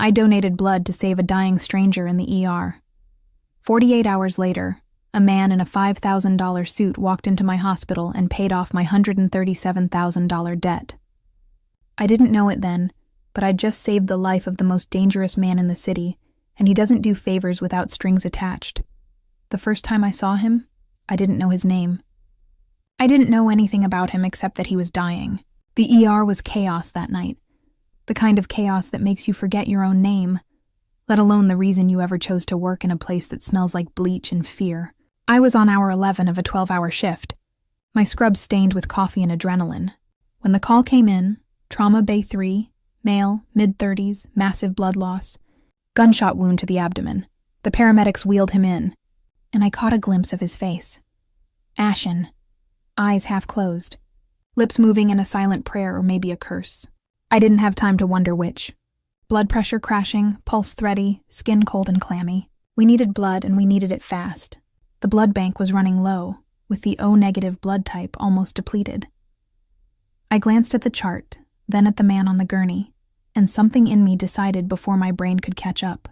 I donated blood to save a dying stranger in the ER. 48 hours later, a man in a $5,000 suit walked into my hospital and paid off my $137,000 debt. I didn't know it then, but I'd just saved the life of the most dangerous man in the city, and he doesn't do favors without strings attached. The first time I saw him, I didn't know his name. I didn't know anything about him except that he was dying. The ER was chaos that night. The kind of chaos that makes you forget your own name, let alone the reason you ever chose to work in a place that smells like bleach and fear. I was on hour 11 of a 12-hour shift, my scrubs stained with coffee and adrenaline. When the call came in, trauma bay 3, male, mid-30s, massive blood loss, gunshot wound to the abdomen. The paramedics wheeled him in, and I caught a glimpse of his face. Ashen, eyes half closed, lips moving in a silent prayer or maybe a curse. I didn't have time to wonder which. Blood pressure crashing, pulse thready, skin cold and clammy. We needed blood and we needed it fast. The blood bank was running low, with the O-negative blood type almost depleted. I glanced at the chart, then at the man on the gurney, and something in me decided before my brain could catch up.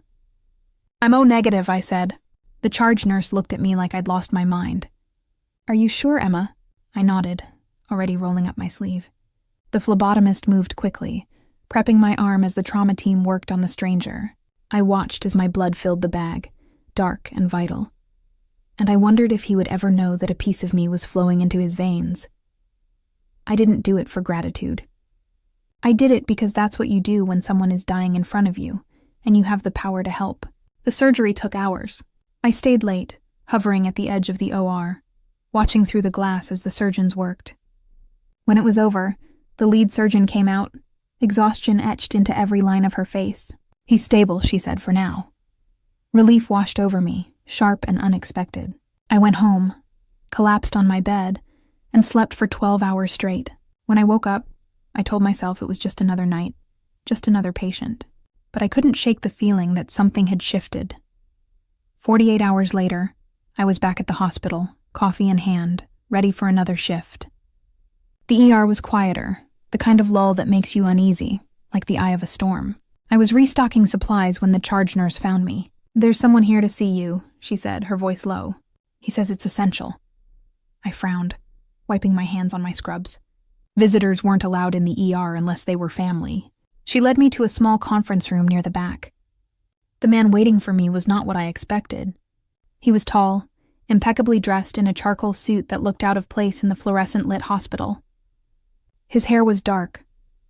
"I'm O-negative," I said. The charge nurse looked at me like I'd lost my mind. "Are you sure, Emma?" I nodded, already rolling up my sleeve. The phlebotomist moved quickly, prepping my arm as the trauma team worked on the stranger. I watched as my blood filled the bag, dark and vital. And I wondered if he would ever know that a piece of me was flowing into his veins. I didn't do it for gratitude. I did it because that's what you do when someone is dying in front of you, and you have the power to help. The surgery took hours. I stayed late, hovering at the edge of the OR, watching through the glass as the surgeons worked. When it was over, the lead surgeon came out, exhaustion etched into every line of her face. "He's stable," she said, "for now." Relief washed over me, sharp and unexpected. I went home, collapsed on my bed, and slept for 12 hours straight. When I woke up, I told myself it was just another night, just another patient. But I couldn't shake the feeling that something had shifted. 48 hours later, I was back at the hospital, coffee in hand, ready for another shift. The ER was quieter, the kind of lull that makes you uneasy, like the eye of a storm. I was restocking supplies when the charge nurse found me. "There's someone here to see you," she said, her voice low. "He says it's essential." I frowned, wiping my hands on my scrubs. Visitors weren't allowed in the ER unless they were family. She led me to a small conference room near the back. The man waiting for me was not what I expected. He was tall, impeccably dressed in a charcoal suit that looked out of place in the fluorescent-lit hospital. His hair was dark,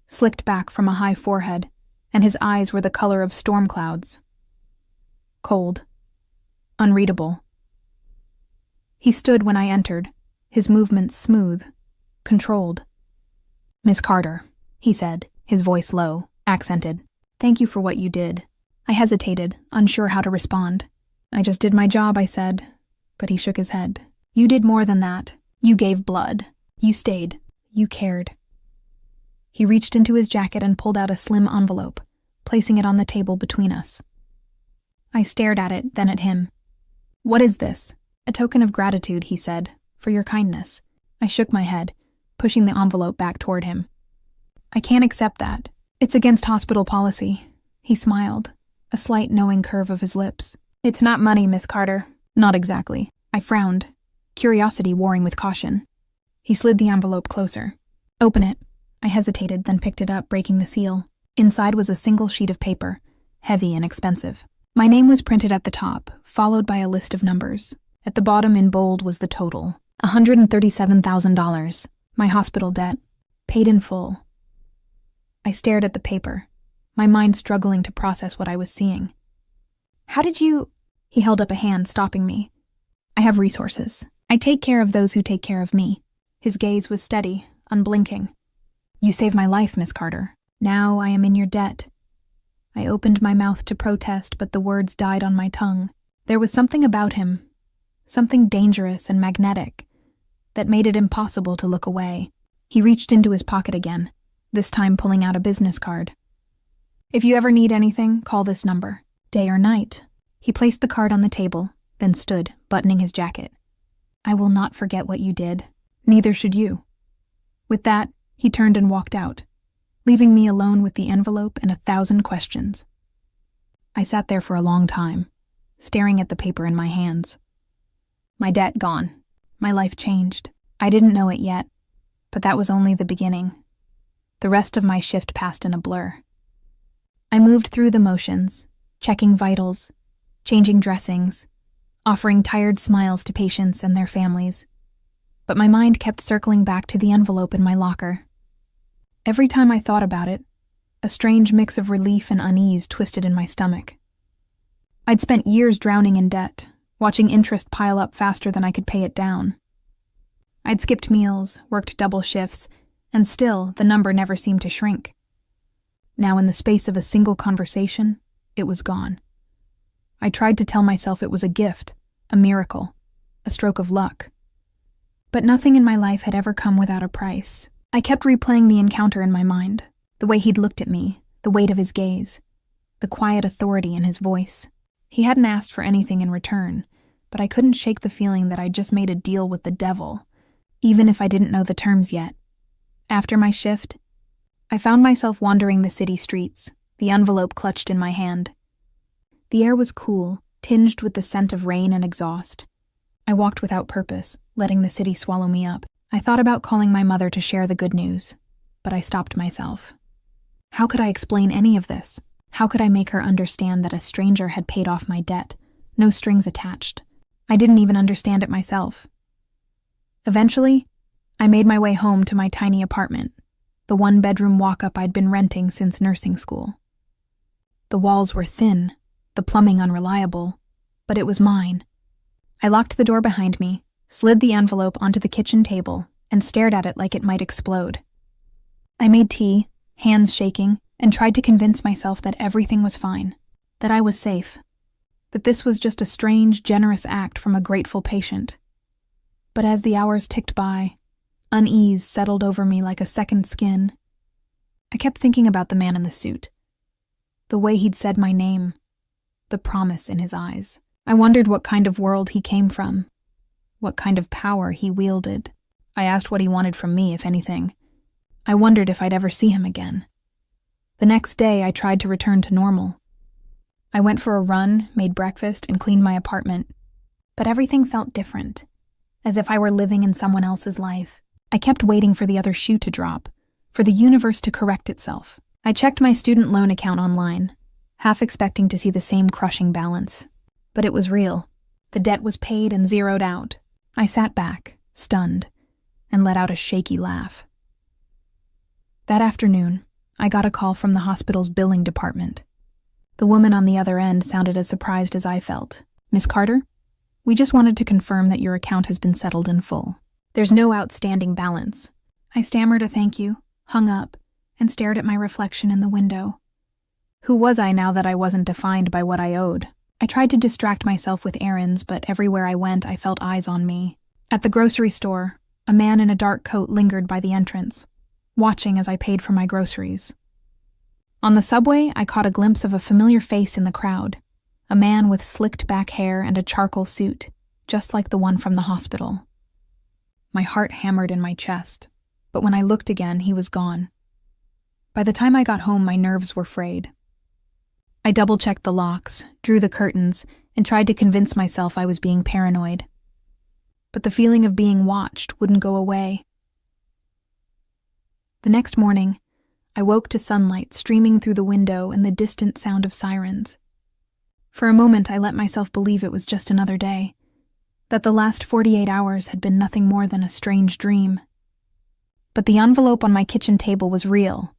slicked back from a high forehead, and his eyes were the color of storm clouds. Cold. Unreadable. He stood when I entered, his movements smooth, controlled. "Miss Carter," he said, his voice low, accented. "Thank you for what you did." I hesitated, unsure how to respond. "I just did my job," I said, but he shook his head. "You did more than that. You gave blood. You stayed. You cared." He reached into his jacket and pulled out a slim envelope, placing it on the table between us. I stared at it, then at him. "What is this?" "A token of gratitude," he said, "for your kindness." I shook my head, pushing the envelope back toward him. "I can't accept that. It's against hospital policy." He smiled, a slight knowing curve of his lips. "It's not money, Miss Carter." "Not exactly." I frowned, curiosity warring with caution. He slid the envelope closer. "Open it." I hesitated, then picked it up, breaking the seal. Inside was a single sheet of paper, heavy and expensive. My name was printed at the top, followed by a list of numbers. At the bottom in bold was the total, $137,000, my hospital debt, paid in full. I stared at the paper, my mind struggling to process what I was seeing. "How did you—" He held up a hand, stopping me. "I have resources. I take care of those who take care of me." His gaze was steady, unblinking. "You saved my life, Miss Carter. Now I am in your debt." I opened my mouth to protest, but the words died on my tongue. There was something about him, something dangerous and magnetic, that made it impossible to look away. He reached into his pocket again, this time pulling out a business card. "If you ever need anything, call this number, day or night." He placed the card on the table, then stood, buttoning his jacket. "I will not forget what you did. Neither should you." With that, he turned and walked out, leaving me alone with the envelope and 1,000 questions. I sat there for a long time, staring at the paper in my hands. My debt gone. My life changed. I didn't know it yet, but that was only the beginning. The rest of my shift passed in a blur. I moved through the motions, checking vitals, changing dressings, offering tired smiles to patients and their families. But my mind kept circling back to the envelope in my locker. Every time I thought about it, a strange mix of relief and unease twisted in my stomach. I'd spent years drowning in debt, watching interest pile up faster than I could pay it down. I'd skipped meals, worked double shifts, and still the number never seemed to shrink. Now, in the space of a single conversation, it was gone. I tried to tell myself it was a gift, a miracle, a stroke of luck. But nothing in my life had ever come without a price. I kept replaying the encounter in my mind, the way he'd looked at me, the weight of his gaze, the quiet authority in his voice. He hadn't asked for anything in return, but I couldn't shake the feeling that I'd just made a deal with the devil, even if I didn't know the terms yet. After my shift, I found myself wandering the city streets, the envelope clutched in my hand. The air was cool, tinged with the scent of rain and exhaust. I walked without purpose, letting the city swallow me up. I thought about calling my mother to share the good news, but I stopped myself. How could I explain any of this? How could I make her understand that a stranger had paid off my debt, no strings attached? I didn't even understand it myself. Eventually, I made my way home to my tiny apartment, the one-bedroom walk-up I'd been renting since nursing school. The walls were thin, the plumbing unreliable, but it was mine. I locked the door behind me, slid the envelope onto the kitchen table, and stared at it like it might explode. I made tea, hands shaking, and tried to convince myself that everything was fine, that I was safe, that this was just a strange, generous act from a grateful patient. But as the hours ticked by, unease settled over me like a second skin. I kept thinking about the man in the suit, the way he'd said my name, the promise in his eyes. I wondered what kind of world he came from, what kind of power he wielded. I asked what he wanted from me, if anything. I wondered if I'd ever see him again. The next day, I tried to return to normal. I went for a run, made breakfast, and cleaned my apartment. But everything felt different, as if I were living in someone else's life. I kept waiting for the other shoe to drop, for the universe to correct itself. I checked my student loan account online, half expecting to see the same crushing balance. But it was real. The debt was paid and zeroed out. I sat back, stunned, and let out a shaky laugh. That afternoon, I got a call from the hospital's billing department. The woman on the other end sounded as surprised as I felt. "Miss Carter, we just wanted to confirm that your account has been settled in full. There's no outstanding balance." I stammered a thank you, hung up, and stared at my reflection in the window. Who was I now that I wasn't defined by what I owed? I tried to distract myself with errands, but everywhere I went, I felt eyes on me. At the grocery store, a man in a dark coat lingered by the entrance, watching as I paid for my groceries. On the subway, I caught a glimpse of a familiar face in the crowd, a man with slicked back hair and a charcoal suit, just like the one from the hospital. My heart hammered in my chest, but when I looked again, he was gone. By the time I got home, my nerves were frayed. I double-checked the locks, drew the curtains, and tried to convince myself I was being paranoid. But the feeling of being watched wouldn't go away. The next morning, I woke to sunlight streaming through the window and the distant sound of sirens. For a moment, I let myself believe it was just another day, that the last 48 hours had been nothing more than a strange dream. But the envelope on my kitchen table was real,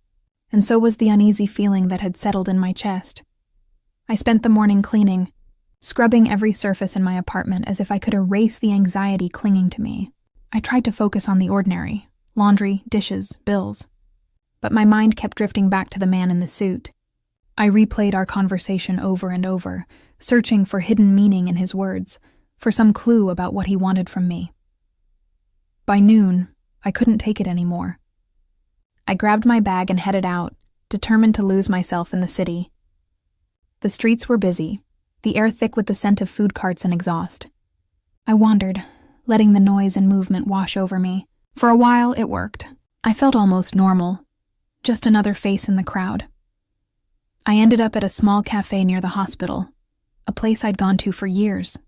and so was the uneasy feeling that had settled in my chest. I spent the morning cleaning, scrubbing every surface in my apartment as if I could erase the anxiety clinging to me. I tried to focus on the ordinary: laundry, dishes, bills. But my mind kept drifting back to the man in the suit. I replayed our conversation over and over, searching for hidden meaning in his words, for some clue about what he wanted from me. By noon, I couldn't take it anymore. I grabbed my bag and headed out, determined to lose myself in the city. The streets were busy, the air thick with the scent of food carts and exhaust. I wandered, letting the noise and movement wash over me. For a while, it worked. I felt almost normal, just another face in the crowd. I ended up at a small cafe near the hospital, a place I'd gone to for years.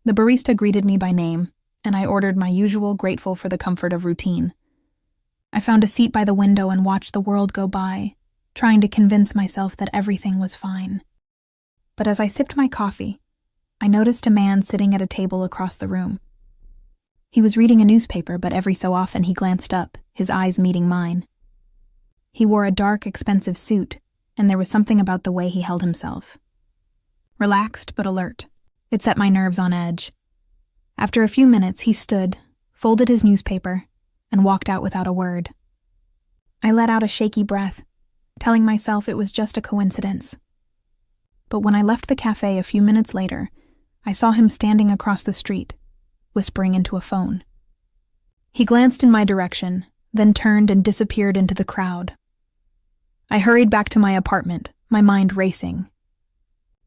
The barista greeted me by name, and I ordered my usual, grateful for the comfort of routine. I found a seat by the window and watched the world go by, trying to convince myself that everything was fine. But as I sipped my coffee, I noticed a man sitting at a table across the room. He was reading a newspaper, but every so often he glanced up, his eyes meeting mine. He wore a dark, expensive suit, and there was something about the way he held himself. Relaxed but alert. It set my nerves on edge. After a few minutes, he stood, folded his newspaper, and walked out without a word. I let out a shaky breath, telling myself it was just a coincidence. But when I left the cafe a few minutes later, I saw him standing across the street, whispering into a phone. He glanced in my direction, then turned and disappeared into the crowd. I hurried back to my apartment, my mind racing.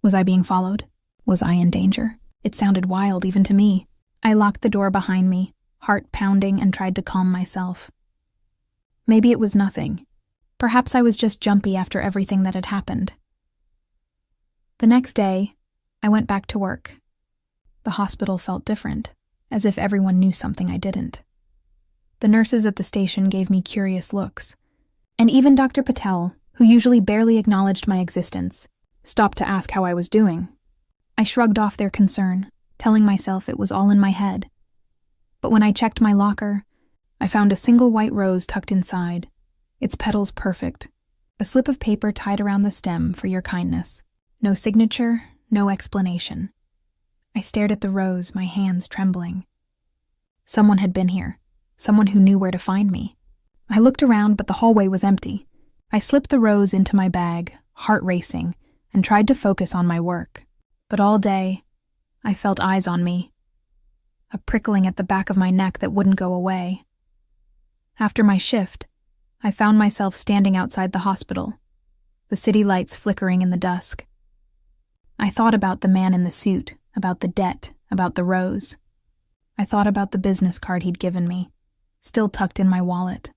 Was I being followed? Was I in danger? It sounded wild even to me. I locked the door behind me, heart pounding, and tried to calm myself. Maybe it was nothing. Perhaps I was just jumpy after everything that had happened. The next day, I went back to work. The hospital felt different, as if everyone knew something I didn't. The nurses at the station gave me curious looks, and even Dr. Patel, who usually barely acknowledged my existence, stopped to ask how I was doing. I shrugged off their concern, telling myself it was all in my head. But when I checked my locker, I found a single white rose tucked inside, its petals perfect, a slip of paper tied around the stem for your kindness. No signature, no explanation. I stared at the rose, my hands trembling. Someone had been here, someone who knew where to find me. I looked around, but the hallway was empty. I slipped the rose into my bag, heart racing, and tried to focus on my work. But all day, I felt eyes on me, a prickling at the back of my neck that wouldn't go away. After my shift, I found myself standing outside the hospital, the city lights flickering in the dusk. I thought about the man in the suit, about the debt, about the rose. I thought about the business card he'd given me, still tucked in my wallet.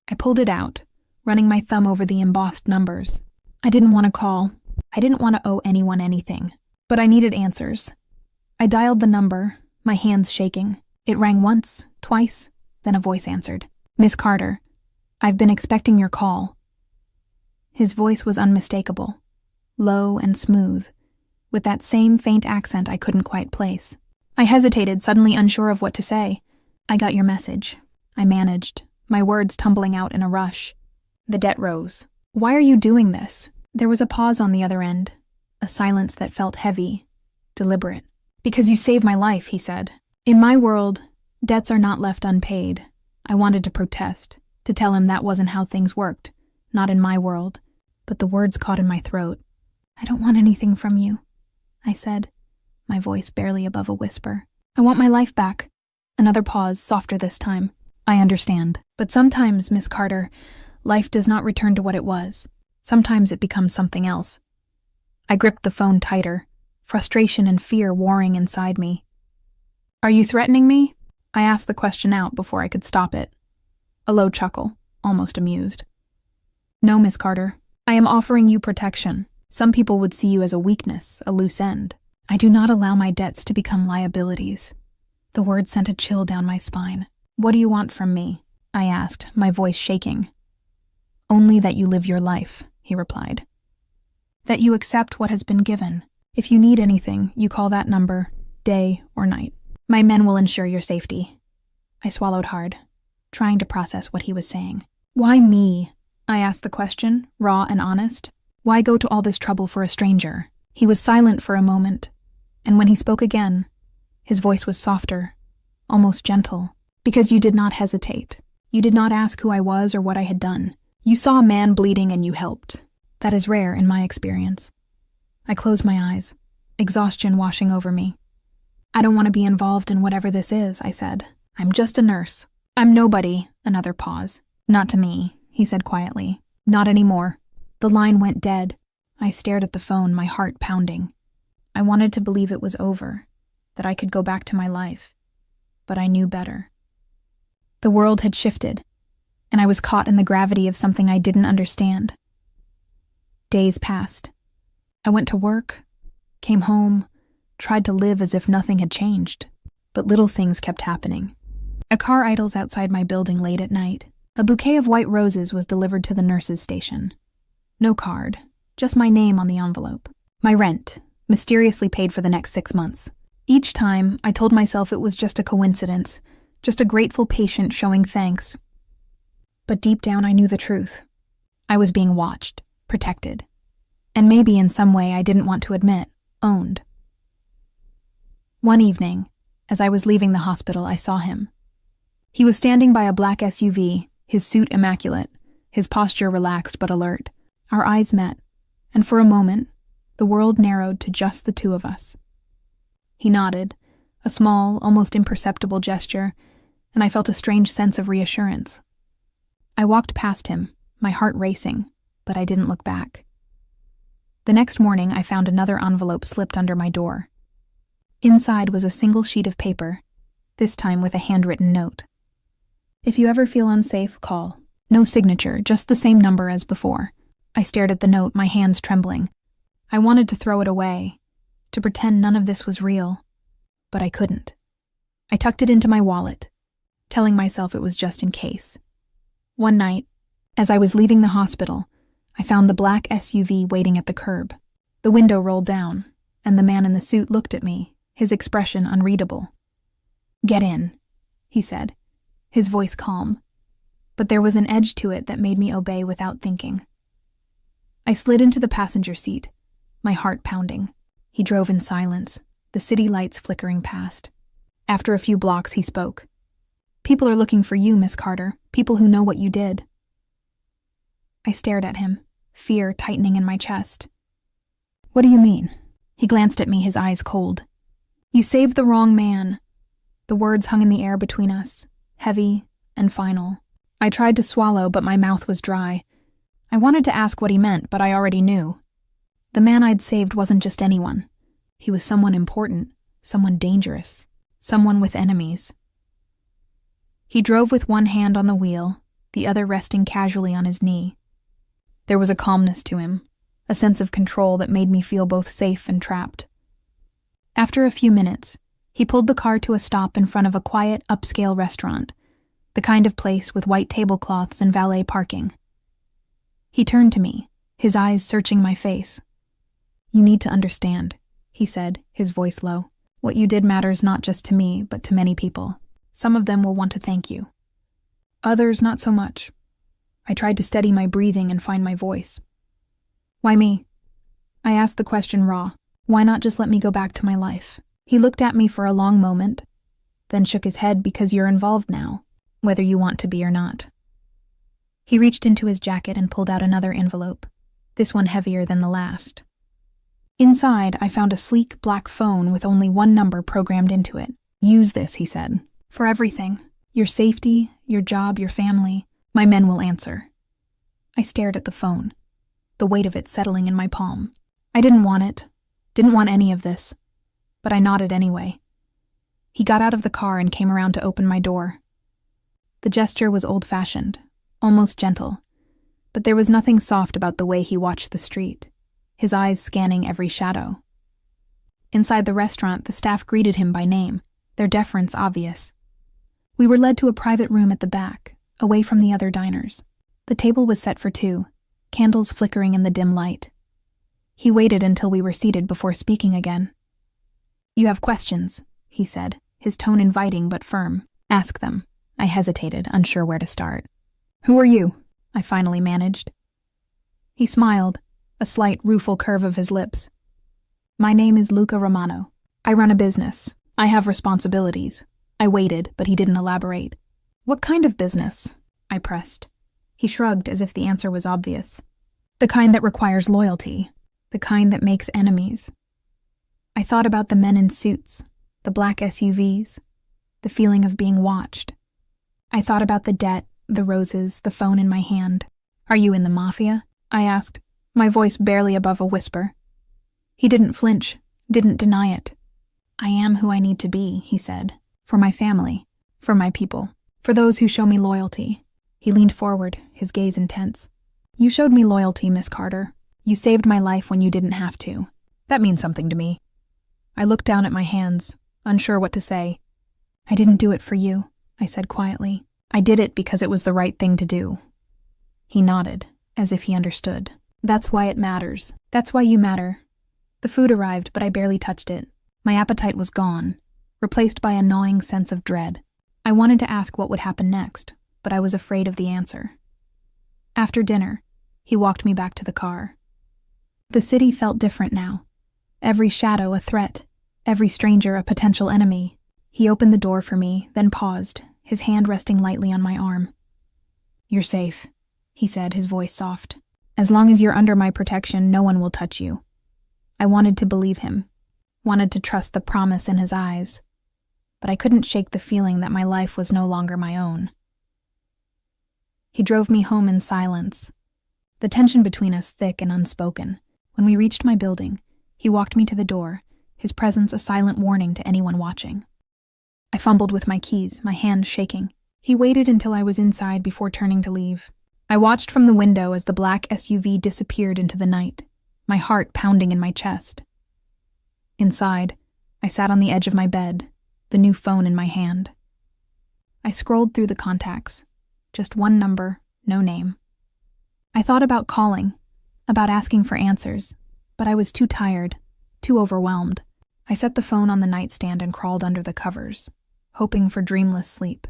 I pulled it out, running my thumb over the embossed numbers. I didn't want to call. I didn't want to owe anyone anything, but I needed answers. I dialed the number, my hands shaking. It rang once, twice, then a voice answered. "Miss Carter, I've been expecting your call." His voice was unmistakable, low and smooth, with that same faint accent I couldn't quite place. I hesitated, suddenly unsure of what to say. "I got your message," I managed, my words tumbling out in a rush. The debt rose. "Why are you doing this?" There was a pause on the other end, a silence that felt heavy, deliberate. "Because you saved my life," he said. In my world, debts are not left unpaid. I wanted to protest, to tell him that wasn't how things worked, not in my world, but the words caught in my throat. "I don't want anything from you," I said, my voice barely above a whisper. "I want my life back." Another pause, softer this time. "I understand. But sometimes, Miss Carter, life does not return to what it was. Sometimes it becomes something else." I gripped the phone tighter, frustration and fear warring inside me. "Are you threatening me?" I asked the question out before I could stop it. A low chuckle, almost amused. "No, Miss Carter. I am offering you protection. Some people would see you as a weakness, a loose end. I do not allow my debts to become liabilities." The word sent a chill down my spine. "What do you want from me?" I asked, my voice shaking. "Only that you live your life," he replied. "That you accept what has been given. If you need anything, you call that number, day or night. My men will ensure your safety." I swallowed hard, trying to process what he was saying. "Why me?" I asked the question, raw and honest. "Why go to all this trouble for a stranger?" He was silent for a moment, and when he spoke again, his voice was softer, almost gentle. "Because you did not hesitate. You did not ask who I was or what I had done. You saw a man bleeding and you helped. That is rare in my experience." I closed my eyes, exhaustion washing over me. "I don't want to be involved in whatever this is," I said. "I'm just a nurse. I'm nobody." Another pause. "Not to me," he said quietly. "Not anymore." The line went dead. I stared at the phone, my heart pounding. I wanted to believe it was over, that I could go back to my life. But I knew better. The world had shifted, and I was caught in the gravity of something I didn't understand. Days passed. I went to work, came home, tried to live as if nothing had changed. But little things kept happening. A car idles outside my building late at night. A bouquet of white roses was delivered to the nurse's station. No card, just my name on the envelope. My rent, mysteriously paid for the next 6 months. Each time, I told myself it was just a coincidence, just a grateful patient showing thanks. But deep down I knew the truth. I was being watched, protected, and maybe in some way I didn't want to admit, owned. One evening, as I was leaving the hospital, I saw him. He was standing by a black SUV, his suit immaculate, his posture relaxed but alert. Our eyes met, and for a moment, the world narrowed to just the two of us. He nodded, a small, almost imperceptible gesture, and I felt a strange sense of reassurance. I walked past him, my heart racing, but I didn't look back. The next morning, I found another envelope slipped under my door. Inside was a single sheet of paper, this time with a handwritten note. If you ever feel unsafe, call. No signature, just the same number as before. I stared at the note, my hands trembling. I wanted to throw it away, to pretend none of this was real, but I couldn't. I tucked it into my wallet, telling myself it was just in case. One night, as I was leaving the hospital, I found the black SUV waiting at the curb. The window rolled down, and the man in the suit looked at me, his expression unreadable. "Get in," he said, his voice calm, but there was an edge to it that made me obey without thinking. I slid into the passenger seat, my heart pounding. He drove in silence, the city lights flickering past. After a few blocks, he spoke. "People are looking for you, Miss Carter, people who know what you did." I stared at him, fear tightening in my chest. "What do you mean?" He glanced at me, his eyes cold. "You saved the wrong man." The words hung in the air between us, heavy and final. I tried to swallow, but my mouth was dry. I wanted to ask what he meant, but I already knew. The man I'd saved wasn't just anyone. He was someone important, someone dangerous, someone with enemies. He drove with one hand on the wheel, the other resting casually on his knee. There was a calmness to him, a sense of control that made me feel both safe and trapped. After a few minutes, he pulled the car to a stop in front of a quiet, upscale restaurant, the kind of place with white tablecloths and valet parking. He turned to me, his eyes searching my face. "You need to understand," he said, his voice low. "What you did matters not just to me, but to many people. Some of them will want to thank you. Others, not so much." I tried to steady my breathing and find my voice. "Why me?" I asked the question raw. Why not just let me go back to my life? He looked at me for a long moment, then shook his head. "Because you're involved now, whether you want to be or not." He reached into his jacket and pulled out another envelope, this one heavier than the last. Inside, I found a sleek black phone with only one number programmed into it. "Use this," he said, "for everything. Your safety, your job, your family. My men will answer." I stared at the phone, the weight of it settling in my palm. I didn't want it, didn't want any of this, but I nodded anyway. He got out of the car and came around to open my door. The gesture was old-fashioned, almost gentle, but there was nothing soft about the way he watched the street, his eyes scanning every shadow. Inside the restaurant, the staff greeted him by name, their deference obvious. We were led to a private room at the back, away from the other diners. The table was set for two, candles flickering in the dim light. He waited until we were seated before speaking again. "You have questions," he said, his tone inviting but firm. "Ask them." I hesitated, unsure where to start. "Who are you?" I finally managed. He smiled, a slight rueful curve of his lips. "My name is Luca Romano. I run a business. I have responsibilities." I waited, but he didn't elaborate. "What kind of business?" I pressed. He shrugged as if the answer was obvious. "The kind that requires loyalty. The kind that makes enemies." I thought about the men in suits, the black SUVs, the feeling of being watched. I thought about the debt, the roses, the phone in my hand. "Are you in the Mafia?" I asked, my voice barely above a whisper. He didn't flinch, didn't deny it. "I am who I need to be," he said. "For my family, for my people, for those who show me loyalty." He leaned forward, his gaze intense. "You showed me loyalty, Miss Carter. You saved my life when you didn't have to. That means something to me. I looked down at my hands, unsure what to say. I didn't do it for you, I said quietly. I did it because it was the right thing to do. He nodded, as if he understood. That's why it matters. That's why you matter. The food arrived, but I barely touched it. My appetite was gone, replaced by a gnawing sense of dread. I wanted to ask what would happen next, but I was afraid of the answer. After dinner, he walked me back to the car. The city felt different now. Every shadow a threat, every stranger a potential enemy. He opened the door for me, then paused, his hand resting lightly on my arm. You're safe, he said, his voice soft. As long as you're under my protection, no one will touch you. I wanted to believe him, wanted to trust the promise in his eyes, but I couldn't shake the feeling that my life was no longer my own. He drove me home in silence, the tension between us thick and unspoken. When we reached my building, he walked me to the door, his presence a silent warning to anyone watching. I fumbled with my keys, my hands shaking. He waited until I was inside before turning to leave. I watched from the window as the black SUV disappeared into the night, my heart pounding in my chest. Inside, I sat on the edge of my bed, the new phone in my hand. I scrolled through the contacts, just one number, no name. I thought about calling, about asking for answers, but I was too tired, too overwhelmed. I set the phone on the nightstand and crawled under the covers, hoping for dreamless sleep.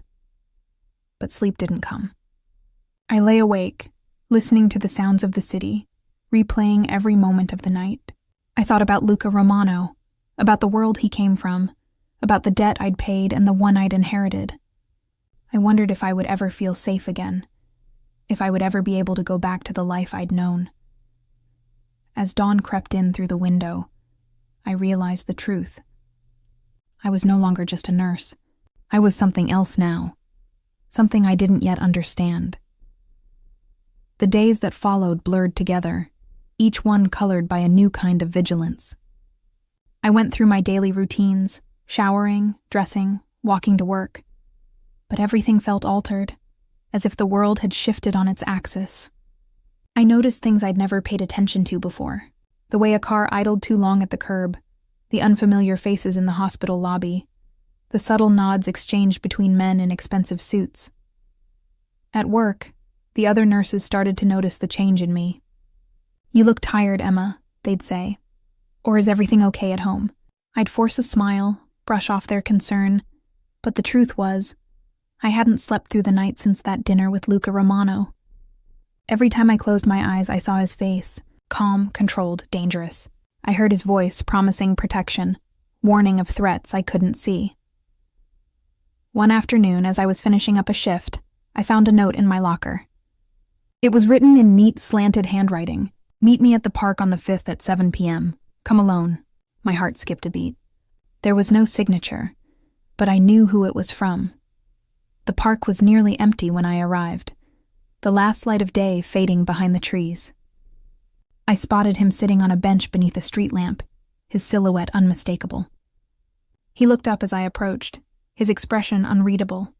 But sleep didn't come. I lay awake, listening to the sounds of the city, replaying every moment of the night. I thought about Luca Romano, about the world he came from, about the debt I'd paid and the one I'd inherited. I wondered if I would ever feel safe again, if I would ever be able to go back to the life I'd known. As dawn crept in through the window, I realized the truth. I was no longer just a nurse. I was something else now, something I didn't yet understand. The days that followed blurred together, each one colored by a new kind of vigilance. I went through my daily routines, showering, dressing, walking to work, but everything felt altered, as if the world had shifted on its axis. I noticed things I'd never paid attention to before, the way a car idled too long at the curb, the unfamiliar faces in the hospital lobby, the subtle nods exchanged between men in expensive suits. At work, the other nurses started to notice the change in me. You look tired, Emma, they'd say. Or is everything okay at home? I'd force a smile, brush off their concern, but the truth was, I hadn't slept through the night since that dinner with Luca Romano. Every time I closed my eyes, I saw his face, calm, controlled, dangerous. I heard his voice, promising protection, warning of threats I couldn't see. One afternoon, as I was finishing up a shift, I found a note in my locker. It was written in neat, slanted handwriting. Meet me at the park on the 5th at 7 p.m. Come alone. My heart skipped a beat. There was no signature, but I knew who it was from. The park was nearly empty when I arrived, the last light of day fading behind the trees. I spotted him sitting on a bench beneath a street lamp, his silhouette unmistakable. He looked up as I approached, his expression unreadable.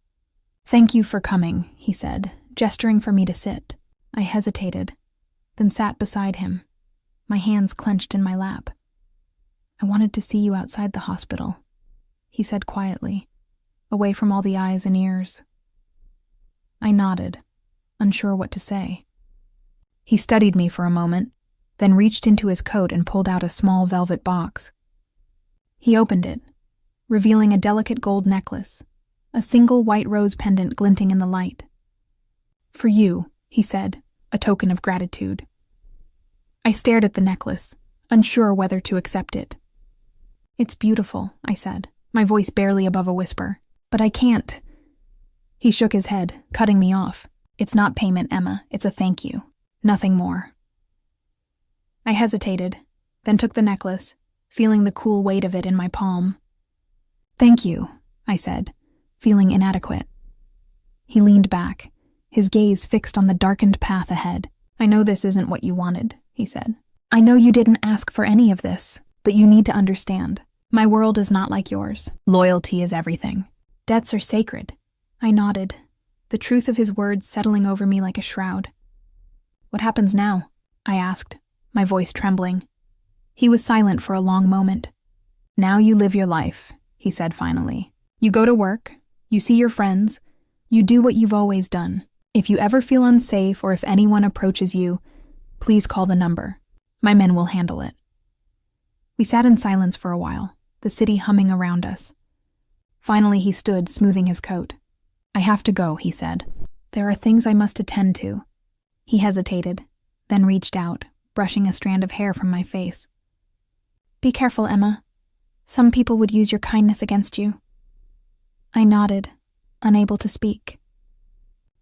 Thank you for coming, he said, gesturing for me to sit. I hesitated, then sat beside him, my hands clenched in my lap. I wanted to see you outside the hospital, he said quietly, away from all the eyes and ears. I nodded, unsure what to say. He studied me for a moment, then reached into his coat and pulled out a small velvet box. He opened it, revealing a delicate gold necklace, a single white rose pendant glinting in the light. For you, he said, a token of gratitude. I stared at the necklace, unsure whether to accept it. It's beautiful, I said, my voice barely above a whisper. But I can't. He shook his head, cutting me off. It's not payment, Emma. It's a thank you. Nothing more. I hesitated, then took the necklace, feeling the cool weight of it in my palm. Thank you, I said, feeling inadequate. He leaned back, his gaze fixed on the darkened path ahead. I know this isn't what you wanted, he said. I know you didn't ask for any of this, but you need to understand. My world is not like yours. Loyalty is everything. Debts are sacred. I nodded, the truth of his words settling over me like a shroud. What happens now? I asked, my voice trembling. He was silent for a long moment. "Now you live your life," he said finally. "You go to work, you see your friends, you do what you've always done. If you ever feel unsafe or if anyone approaches you, please call the number. My men will handle it." We sat in silence for a while, the city humming around us. Finally he stood, smoothing his coat. "I have to go," he said. "There are things I must attend to." He hesitated, then reached out, brushing a strand of hair from my face. "Be careful, Emma. Some people would use your kindness against you." I nodded, unable to speak.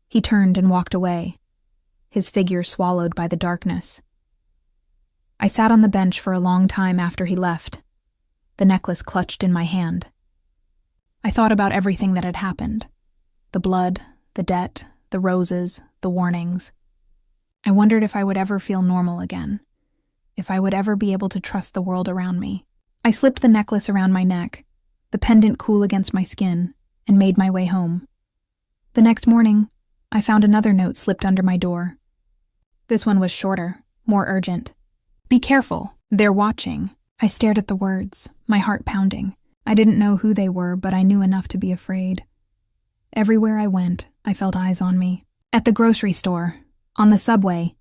He turned and walked away, his figure swallowed by the darkness. I sat on the bench for a long time after he left, the necklace clutched in my hand. I thought about everything that had happened. The blood, the debt, the roses, the warnings. I wondered if I would ever feel normal again, if I would ever be able to trust the world around me. I slipped the necklace around my neck, the pendant cool against my skin, and made my way home. The next morning, I found another note slipped under my door. This one was shorter, more urgent. "Be careful, they're watching." I stared at the words, my heart pounding. I didn't know who they were, but I knew enough to be afraid. Everywhere I went, I felt eyes on me. At the grocery store, on the subway,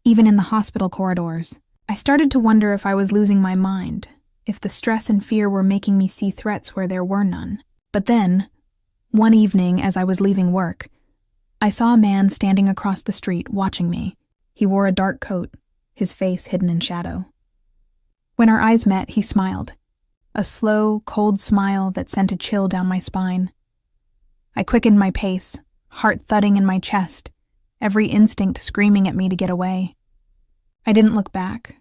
even in the hospital corridors. I started to wonder if I was losing my mind, if the stress and fear were making me see threats where there were none. But then, one evening as I was leaving work, I saw a man standing across the street watching me. He wore a dark coat, his face hidden in shadow. When our eyes met, he smiled, a slow, cold smile that sent a chill down my spine. I quickened my pace, heart thudding in my chest, every instinct screaming at me to get away. I didn't look back,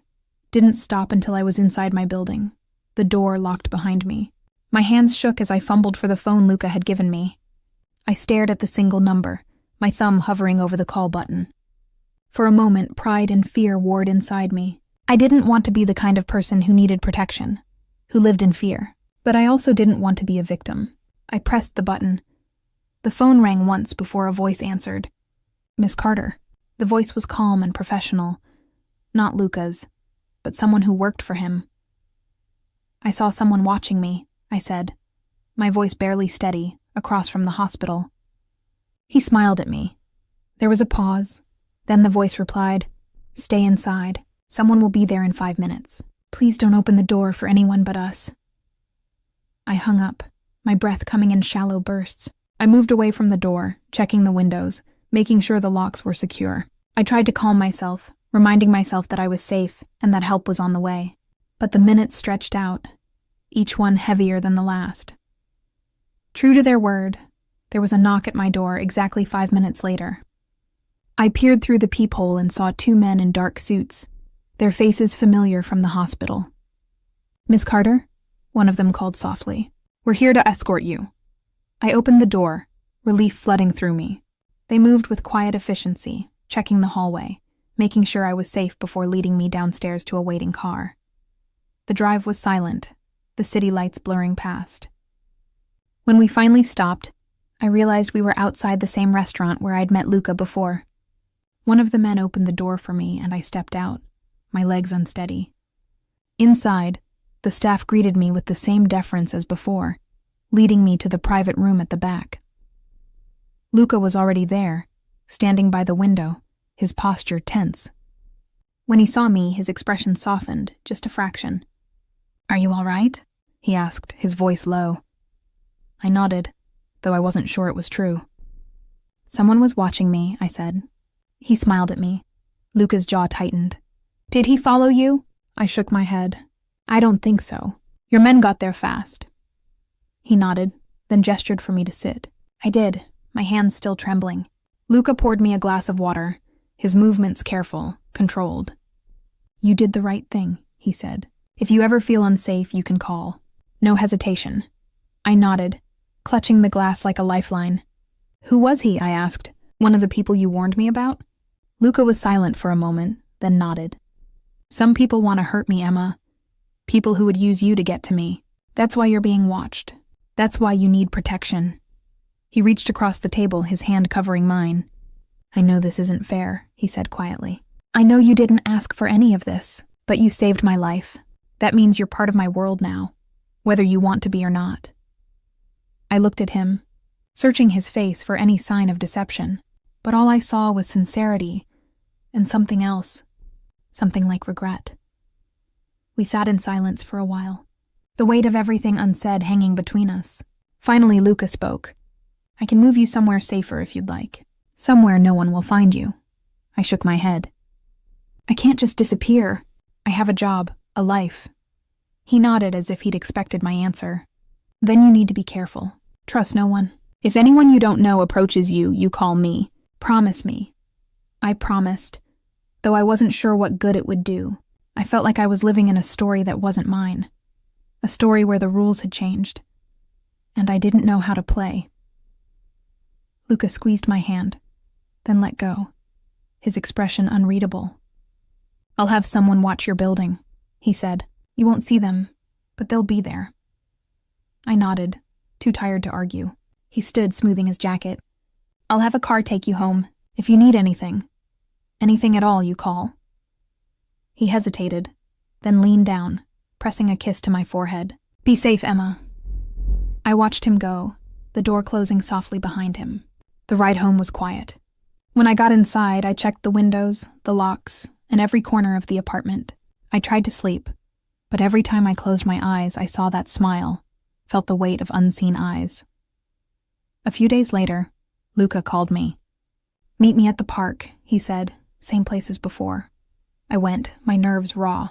didn't stop until I was inside my building, the door locked behind me. My hands shook as I fumbled for the phone Luca had given me. I stared at the single number, my thumb hovering over the call button. For a moment, pride and fear warred inside me. I didn't want to be the kind of person who needed protection, who lived in fear, but I also didn't want to be a victim. I pressed the button. The phone rang once before a voice answered. "Miss Carter." The voice was calm and professional, not Luca's, but someone who worked for him. "I saw someone watching me," I said, my voice barely steady, across from the hospital. He smiled at me. There was a pause. Then the voice replied, "Stay inside. Someone will be there in 5 minutes. Please don't open the door for anyone but us." I hung up, my breath coming in shallow bursts. I moved away from the door, checking the windows, making sure the locks were secure. I tried to calm myself, reminding myself that I was safe and that help was on the way. But the minutes stretched out, each one heavier than the last. True to their word, there was a knock at my door exactly 5 minutes later. I peered through the peephole and saw 2 men in dark suits, their faces familiar from the hospital. "Miss Carter?" one of them called softly. "We're here to escort you." I opened the door, relief flooding through me. They moved with quiet efficiency, checking the hallway, making sure I was safe before leading me downstairs to a waiting car. The drive was silent, the city lights blurring past. When we finally stopped, I realized we were outside the same restaurant where I'd met Luca before. One of the men opened the door for me and I stepped out, my legs unsteady. Inside, the staff greeted me with the same deference as before, leading me to the private room at the back. Luca was already there, standing by the window, his posture tense. When he saw me, his expression softened, just a fraction. "Are you all right?" he asked, his voice low. I nodded, though I wasn't sure it was true. "Someone was watching me," I said. He smiled at me. Luca's jaw tightened. "Did he follow you?" I shook my head. "I don't think so. Your men got there fast." He nodded, then gestured for me to sit. I did, my hands still trembling. Luca poured me a glass of water, his movements careful, controlled. "You did the right thing," he said. "If you ever feel unsafe, you can call. No hesitation." I nodded, clutching the glass like a lifeline. "Who was he?" I asked. "One of the people you warned me about?" Luca was silent for a moment, then nodded. "Some people want to hurt me, Emma. People who would use you to get to me. That's why you're being watched. That's why you need protection." He reached across the table, his hand covering mine. "I know this isn't fair," he said quietly. I know you didn't ask for any of this, but you saved my life. That means you're part of my world now, whether you want to be or not. I looked at him, searching his face for any sign of deception, but all I saw was sincerity and something else, something like regret. We sat in silence for a while, the weight of everything unsaid hanging between us. Finally, Luca spoke. I can move you somewhere safer if you'd like. Somewhere no one will find you. I shook my head. I can't just disappear. I have a job, a life. He nodded as if he'd expected my answer. Then you need to be careful. Trust no one. If anyone you don't know approaches you, you call me. Promise me. I promised, though I wasn't sure what good it would do. I felt like I was living in a story that wasn't mine. A story where the rules had changed. And I didn't know how to play. Luca squeezed my hand, then let go, his expression unreadable. I'll have someone watch your building, he said. You won't see them, but they'll be there. I nodded, too tired to argue. He stood smoothing his jacket. I'll have a car take you home, if you need anything. Anything at all, you call. He hesitated, then leaned down, pressing a kiss to my forehead. Be safe, Emma. I watched him go, the door closing softly behind him. The ride home was quiet. When I got inside, I checked the windows, the locks, and every corner of the apartment. I tried to sleep, but every time I closed my eyes, I saw that smile, felt the weight of unseen eyes. A few days later, Luca called me. Meet me at the park, he said, same place as before. I went, my nerves raw.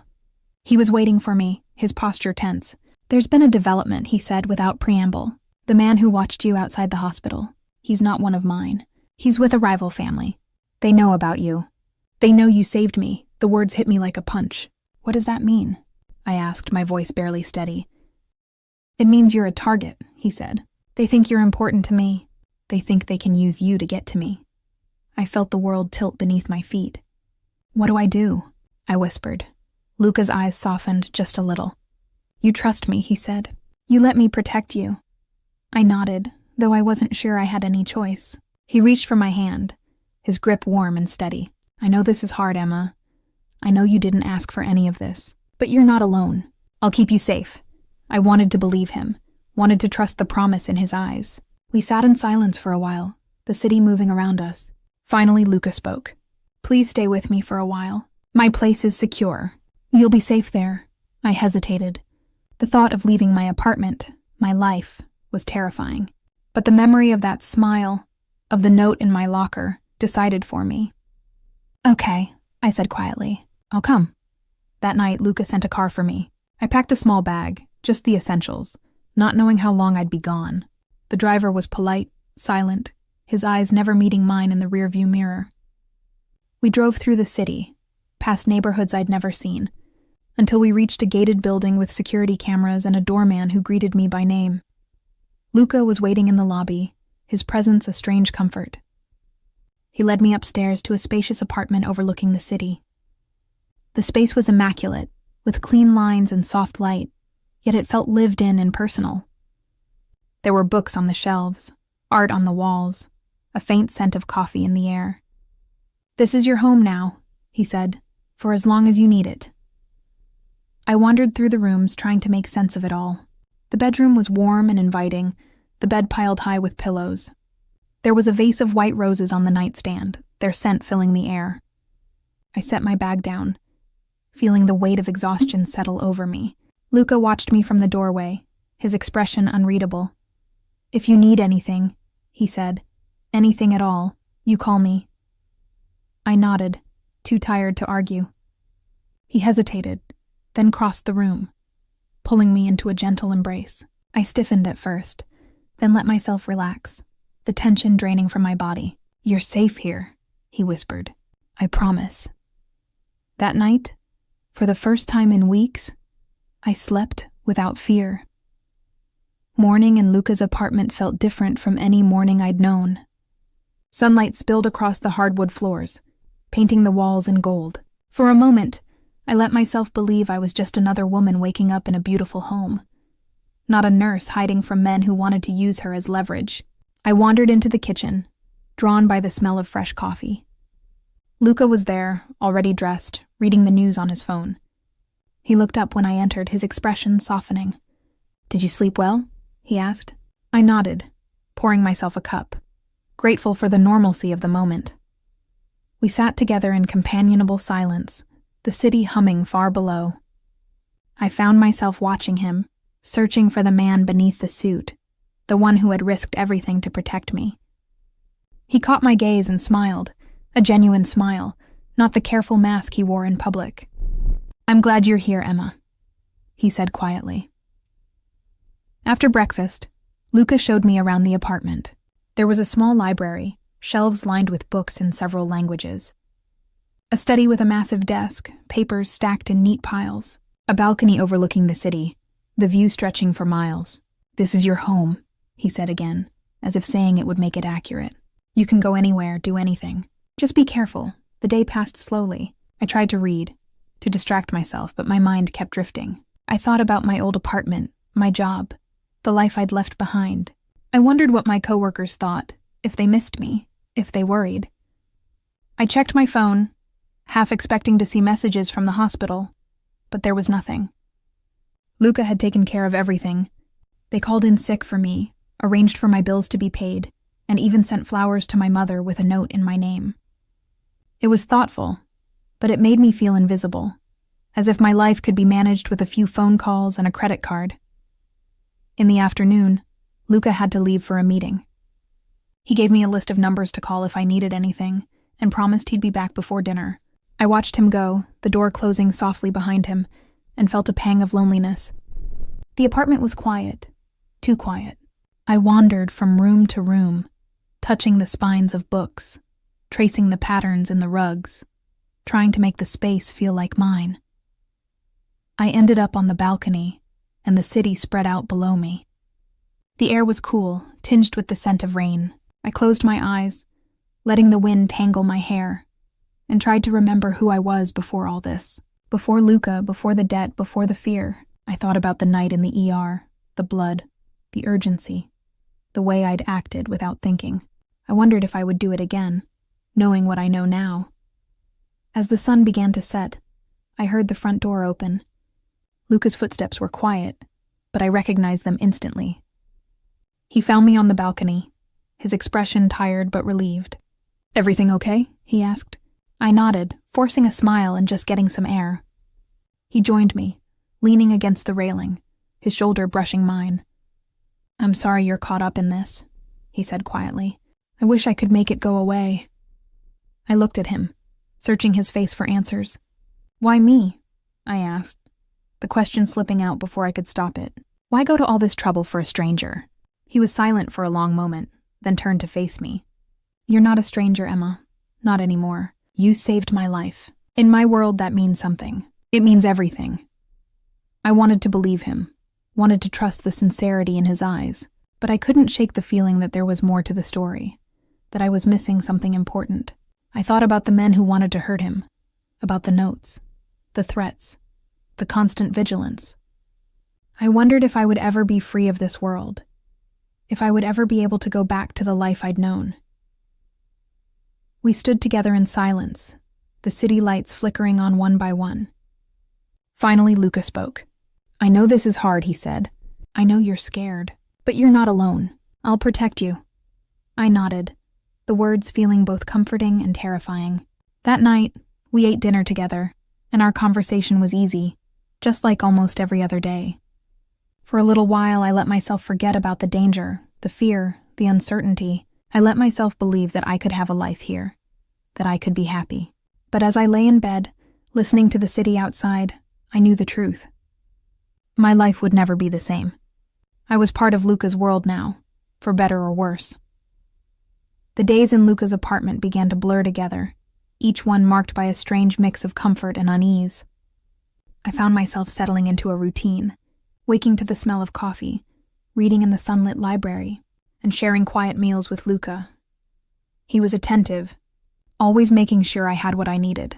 He was waiting for me, his posture tense. There's been a development, he said without preamble. The man who watched you outside the hospital. He's not one of mine. He's with a rival family. They know about you. They know you saved me. The words hit me like a punch. What does that mean? I asked, my voice barely steady. It means you're a target, he said. They think you're important to me. They think they can use you to get to me. I felt the world tilt beneath my feet. What do I do? I whispered. Luca's eyes softened just a little. You trust me, he said. You let me protect you. I nodded, though I wasn't sure I had any choice. He reached for my hand, his grip warm and steady. I know this is hard, Emma. I know you didn't ask for any of this, but you're not alone. I'll keep you safe. I wanted to believe him, wanted to trust the promise in his eyes. We sat in silence for a while, the city moving around us. Finally, Luca spoke. Please stay with me for a while. My place is secure. You'll be safe there. I hesitated. The thought of leaving my apartment, my life, was terrifying. But the memory of that smile, of the note in my locker, decided for me. Okay, I said quietly. I'll come. That night, Luca sent a car for me. I packed a small bag, just the essentials, not knowing how long I'd be gone. The driver was polite, silent, his eyes never meeting mine in the rearview mirror. We drove through the city, past neighborhoods I'd never seen, until we reached a gated building with security cameras and a doorman who greeted me by name. Luca was waiting in the lobby, his presence a strange comfort. He led me upstairs to a spacious apartment overlooking the city. The space was immaculate, with clean lines and soft light, yet it felt lived in and personal. There were books on the shelves, art on the walls, a faint scent of coffee in the air. This is your home now, he said, for as long as you need it. I wandered through the rooms trying to make sense of it all. The bedroom was warm and inviting, the bed piled high with pillows. There was a vase of white roses on the nightstand, their scent filling the air. I set my bag down, feeling the weight of exhaustion settle over me. Luca watched me from the doorway, his expression unreadable. If you need anything, he said, anything at all, you call me. I nodded, too tired to argue. He hesitated, then crossed the room, pulling me into a gentle embrace. I stiffened at first, then let myself relax, the tension draining from my body. You're safe here, he whispered. I promise. That night, for the first time in weeks, I slept without fear. Morning in Luca's apartment felt different from any morning I'd known. Sunlight spilled across the hardwood floors, painting the walls in gold. For a moment, I let myself believe I was just another woman waking up in a beautiful home, not a nurse hiding from men who wanted to use her as leverage. I wandered into the kitchen, drawn by the smell of fresh coffee. Luca was there, already dressed, reading the news on his phone. He looked up when I entered, his expression softening. "Did you sleep well?" he asked. I nodded, pouring myself a cup, grateful for the normalcy of the moment. We sat together in companionable silence, the city humming far below. I found myself watching him, searching for the man beneath the suit, the one who had risked everything to protect me. He caught my gaze and smiled, a genuine smile, not the careful mask he wore in public. "I'm glad you're here, Emma," he said quietly. After breakfast, Luca showed me around the apartment. There was a small library, shelves lined with books in several languages. A study with a massive desk, papers stacked in neat piles, a balcony overlooking the city, the view stretching for miles. "This is your home," he said again, as if saying it would make it accurate. "You can go anywhere, do anything. Just be careful." The day passed slowly. I tried to read, to distract myself, but my mind kept drifting. I thought about my old apartment, my job, the life I'd left behind. I wondered what my coworkers thought, if they missed me, if they worried. I checked my phone, half expecting to see messages from the hospital, but there was nothing. Luca had taken care of everything. They called in sick for me, arranged for my bills to be paid, and even sent flowers to my mother with a note in my name. It was thoughtful, but it made me feel invisible, as if my life could be managed with a few phone calls and a credit card. In the afternoon, Luca had to leave for a meeting. He gave me a list of numbers to call if I needed anything, and promised he'd be back before dinner. I watched him go, the door closing softly behind him, and felt a pang of loneliness. The apartment was quiet, too quiet. I wandered from room to room, touching the spines of books, tracing the patterns in the rugs, trying to make the space feel like mine. I ended up on the balcony, and the city spread out below me. The air was cool, tinged with the scent of rain. I closed my eyes, letting the wind tangle my hair, and tried to remember who I was before all this. Before Luca, before the debt, before the fear. I thought about the night in the ER, the blood, the urgency, the way I'd acted without thinking. I wondered if I would do it again, knowing what I know now. As the sun began to set, I heard the front door open. Luca's footsteps were quiet, but I recognized them instantly. He found me on the balcony, his expression tired but relieved. "Everything okay?" he asked. I nodded, forcing a smile and just getting some air. He joined me, leaning against the railing, his shoulder brushing mine. "I'm sorry you're caught up in this," he said quietly. "I wish I could make it go away." I looked at him, searching his face for answers. "Why me?" I asked, the question slipping out before I could stop it. "Why go to all this trouble for a stranger?" He was silent for a long moment, then turned to face me. "You're not a stranger, Emma. Not anymore. You saved my life. In my world, that means something. It means everything." I wanted to believe him, wanted to trust the sincerity in his eyes, but I couldn't shake the feeling that there was more to the story, that I was missing something important. I thought about the men who wanted to hurt him, about the notes, the threats, the constant vigilance. I wondered if I would ever be free of this world, if I would ever be able to go back to the life I'd known. We stood together in silence, the city lights flickering on one by one. Finally, Luca spoke. "I know this is hard," he said. "I know you're scared, but you're not alone. I'll protect you." I nodded, the words feeling both comforting and terrifying. That night, we ate dinner together, and our conversation was easy, just like almost every other day. For a little while, I let myself forget about the danger, the fear, the uncertainty. I let myself believe that I could have a life here, that I could be happy. But as I lay in bed, listening to the city outside, I knew the truth. My life would never be the same. I was part of Luca's world now, for better or worse. The days in Luca's apartment began to blur together, each one marked by a strange mix of comfort and unease. I found myself settling into a routine, waking to the smell of coffee, reading in the sunlit library, and sharing quiet meals with Luca. He was attentive, always making sure I had what I needed.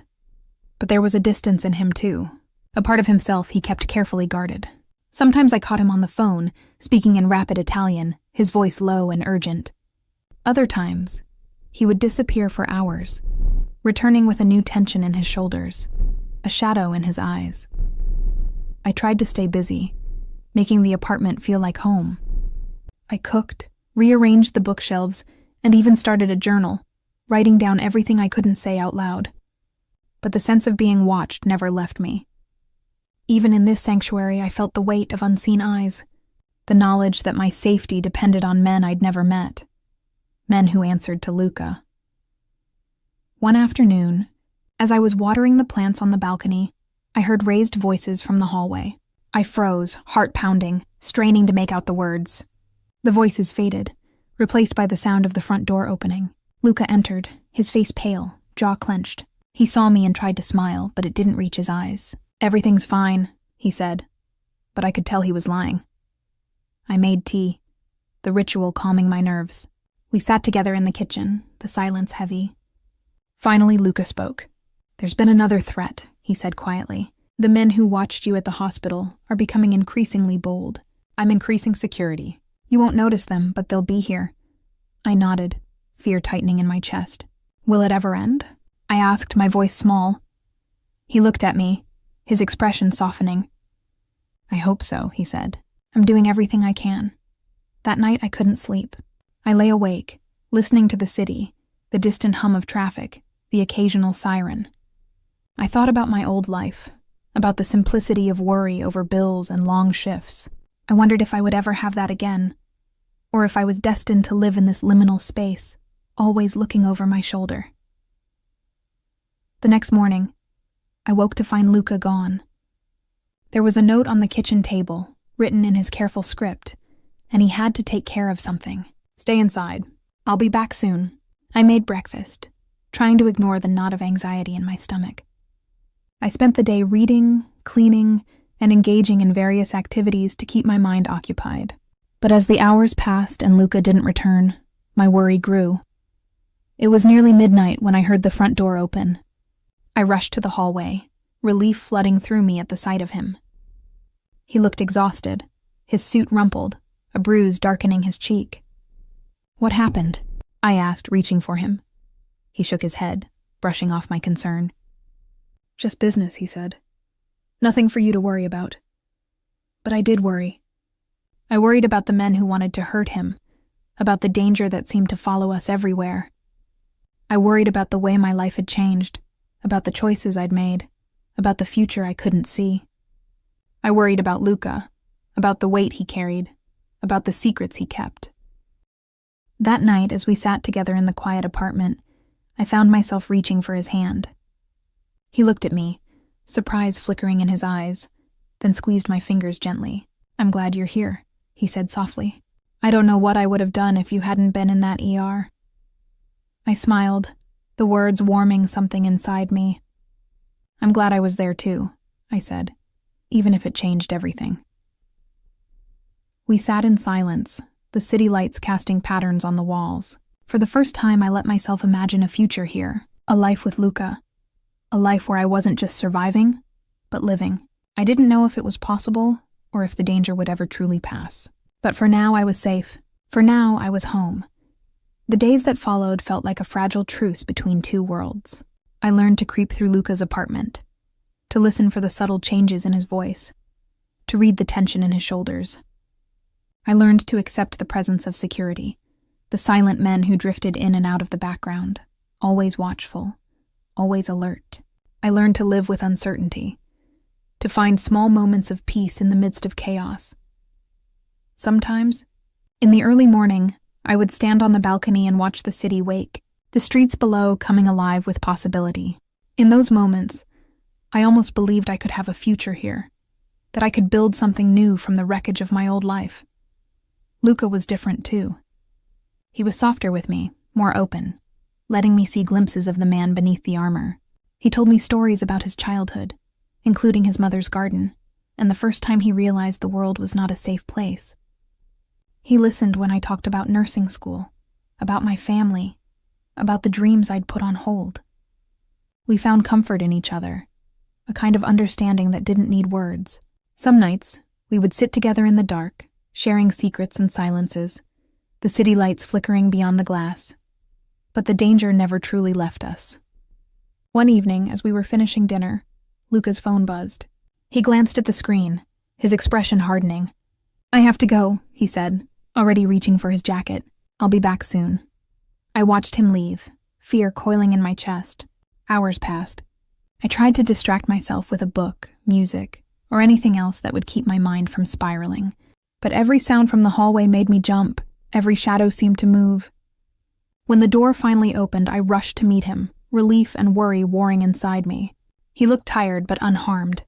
But there was a distance in him too, a part of himself he kept carefully guarded. Sometimes I caught him on the phone, speaking in rapid Italian, his voice low and urgent. Other times, he would disappear for hours, returning with a new tension in his shoulders, a shadow in his eyes. I tried to stay busy, making the apartment feel like home. I cooked, rearranged the bookshelves, and even started a journal, writing down everything I couldn't say out loud. But the sense of being watched never left me. Even in this sanctuary, I felt the weight of unseen eyes, the knowledge that my safety depended on men I'd never met, men who answered to Luca. One afternoon, as I was watering the plants on the balcony, I heard raised voices from the hallway. I froze, heart pounding, straining to make out the words. The voices faded, replaced by the sound of the front door opening. Luca entered, his face pale, jaw clenched. He saw me and tried to smile, but it didn't reach his eyes. "Everything's fine," he said, but I could tell he was lying. I made tea, the ritual calming my nerves. We sat together in the kitchen, the silence heavy. Finally, Luca spoke. "There's been another threat," he said quietly. "The men who watched you at the hospital are becoming increasingly bold. I'm increasing security. You won't notice them, but they'll be here." I nodded, fear tightening in my chest. "Will it ever end?" I asked, my voice small. He looked at me, his expression softening. "I hope so," he said. "I'm doing everything I can." That night I couldn't sleep. I lay awake, listening to the city, the distant hum of traffic, the occasional siren. I thought about my old life, about the simplicity of worry over bills and long shifts. I wondered if I would ever have that again, or if I was destined to live in this liminal space, always looking over my shoulder. The next morning, I woke to find Luca gone. There was a note on the kitchen table, written in his careful script, and he had to take care of something. "Stay inside. I'll be back soon." I made breakfast, trying to ignore the knot of anxiety in my stomach. I spent the day reading, cleaning, and engaging in various activities to keep my mind occupied. But as the hours passed and Luca didn't return, my worry grew. It was nearly midnight when I heard the front door open. I rushed to the hallway, relief flooding through me at the sight of him. He looked exhausted, his suit rumpled, a bruise darkening his cheek. "What happened?" I asked, reaching for him. He shook his head, brushing off my concern. "Just business," he said. "Nothing for you to worry about." But I did worry. I worried about the men who wanted to hurt him, about the danger that seemed to follow us everywhere. I worried about the way my life had changed, about the choices I'd made, about the future I couldn't see. I worried about Luca, about the weight he carried, about the secrets he kept. That night, as we sat together in the quiet apartment, I found myself reaching for his hand. He looked at me, surprise flickering in his eyes, then squeezed my fingers gently. "I'm glad you're here," he said softly. "I don't know what I would have done if you hadn't been in that ER." I smiled, the words warming something inside me. "I'm glad I was there too," I said, "even if it changed everything." We sat in silence, the city lights casting patterns on the walls. For the first time, I let myself imagine a future here, a life with Luca, a life where I wasn't just surviving, but living. I didn't know if it was possible or if the danger would ever truly pass. But for now, I was safe. For now, I was home. The days that followed felt like a fragile truce between two worlds. I learned to creep through Luca's apartment, to listen for the subtle changes in his voice, to read the tension in his shoulders. I learned to accept the presence of security, the silent men who drifted in and out of the background, always watchful, always alert. I learned to live with uncertainty, to find small moments of peace in the midst of chaos. Sometimes, in the early morning, I would stand on the balcony and watch the city wake, the streets below coming alive with possibility. In those moments, I almost believed I could have a future here, that I could build something new from the wreckage of my old life. Luca was different too. He was softer with me, more open, letting me see glimpses of the man beneath the armor. He told me stories about his childhood, including his mother's garden, and the first time he realized the world was not a safe place. He listened when I talked about nursing school, about my family, about the dreams I'd put on hold. We found comfort in each other, a kind of understanding that didn't need words. Some nights, we would sit together in the dark, sharing secrets and silences, the city lights flickering beyond the glass. But the danger never truly left us. One evening, as we were finishing dinner, Luca's phone buzzed. He glanced at the screen, his expression hardening. "I have to go," he said, already reaching for his jacket. "I'll be back soon." I watched him leave, fear coiling in my chest. Hours passed. I tried to distract myself with a book, music, or anything else that would keep my mind from spiraling. But every sound from the hallway made me jump. Every shadow seemed to move. When the door finally opened, I rushed to meet him, relief and worry warring inside me. He looked tired but unharmed.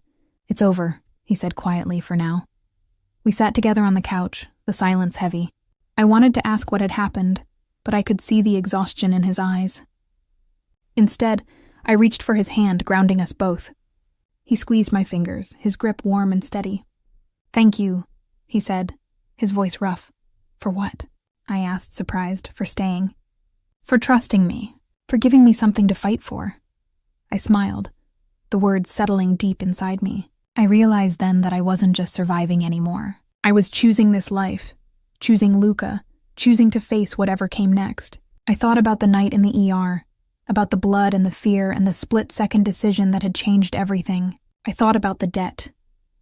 "It's over," he said quietly for now. We sat together on the couch, the silence heavy. I wanted to ask what had happened, but I could see the exhaustion in his eyes. Instead, I reached for his hand, grounding us both. He squeezed my fingers, his grip warm and steady. "Thank you," he said, his voice rough. "For what?" I asked, surprised. "For staying." "For trusting me, for giving me something to fight for." I smiled, the words settling deep inside me. I realized then that I wasn't just surviving anymore. I was choosing this life, choosing Luca, choosing to face whatever came next. I thought about the night in the ER, about the blood and the fear and the split-second decision that had changed everything. I thought about the debt,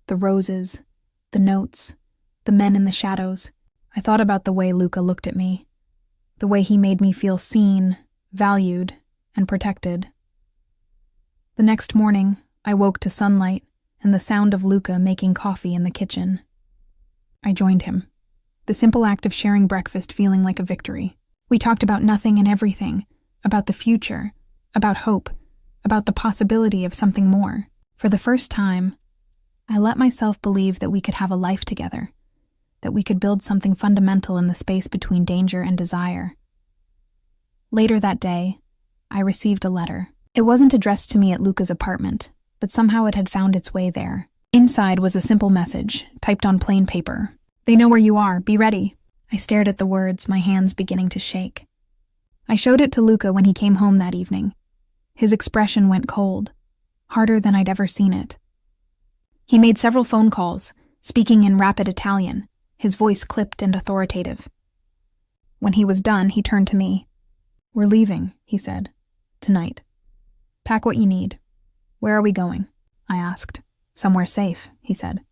the roses, the notes, the men in the shadows. I thought about the way Luca looked at me, the way he made me feel seen, valued, and protected. The next morning, I woke to sunlight and the sound of Luca making coffee in the kitchen. I joined him, the simple act of sharing breakfast feeling like a victory. We talked about nothing and everything, about the future, about hope, about the possibility of something more. For the first time, I let myself believe that we could have a life together, that we could build something fundamental in the space between danger and desire. Later that day, I received a letter. It wasn't addressed to me at Luca's apartment, but somehow it had found its way there. Inside was a simple message, typed on plain paper. "They know where you are, be ready." I stared at the words, my hands beginning to shake. I showed it to Luca when he came home that evening. His expression went cold, harder than I'd ever seen it. He made several phone calls, speaking in rapid Italian, his voice clipped and authoritative. When he was done, he turned to me. "We're leaving," he said. "Tonight. Pack what you need." "Where are we going?" I asked. "Somewhere safe," he said.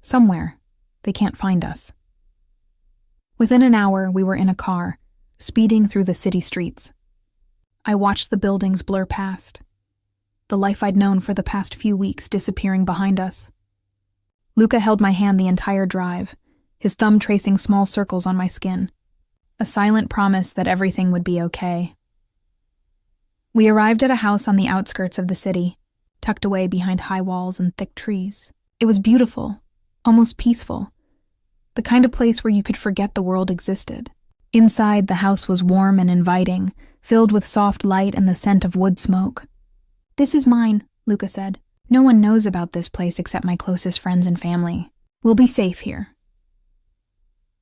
"Somewhere. They can't find us." Within an hour, we were in a car, speeding through the city streets. I watched the buildings blur past, the life I'd known for the past few weeks disappearing behind us. Luca held my hand the entire drive, his thumb tracing small circles on my skin, a silent promise that everything would be okay. We arrived at a house on the outskirts of the city, tucked away behind high walls and thick trees. It was beautiful, almost peaceful, the kind of place where you could forget the world existed. Inside, the house was warm and inviting, filled with soft light and the scent of wood smoke. "This is mine," Luca said. "No one knows about this place except my closest friends and family. We'll be safe here."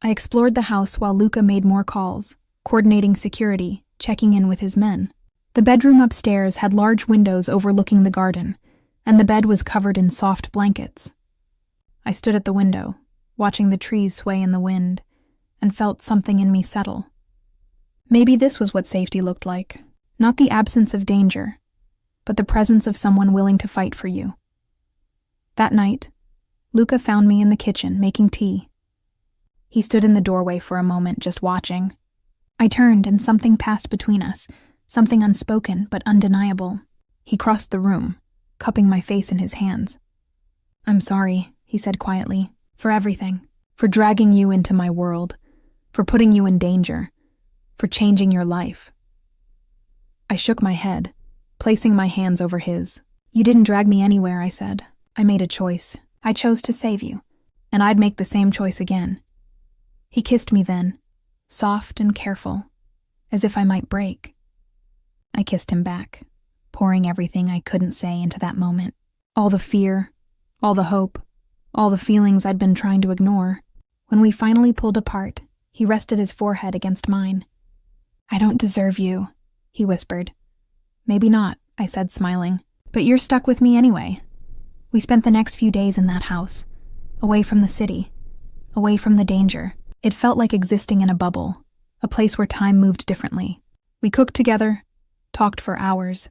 I explored the house while Luca made more calls, coordinating security, checking in with his men. The bedroom upstairs had large windows overlooking the garden, and the bed was covered in soft blankets. I stood at the window, watching the trees sway in the wind, and felt something in me settle. Maybe this was what safety looked like, not the absence of danger, but the presence of someone willing to fight for you. That night, Luca found me in the kitchen making tea. He stood in the doorway for a moment, just watching. I turned and something passed between us, something unspoken but undeniable. He crossed the room, cupping my face in his hands. "I'm sorry," he said quietly, "for everything, for dragging you into my world, for putting you in danger, for changing your life." I shook my head, placing my hands over his. "You didn't drag me anywhere," I said. "I made a choice. I chose to save you, and I'd make the same choice again." He kissed me then, soft and careful, as if I might break. I kissed him back, pouring everything I couldn't say into that moment. All the fear, all the hope, all the feelings I'd been trying to ignore. When we finally pulled apart, he rested his forehead against mine. "I don't deserve you," he whispered. "Maybe not," I said, smiling, "but you're stuck with me anyway." We spent the next few days in that house, away from the city, away from the danger. It felt like existing in a bubble, a place where time moved differently. We cooked together, talked for hours,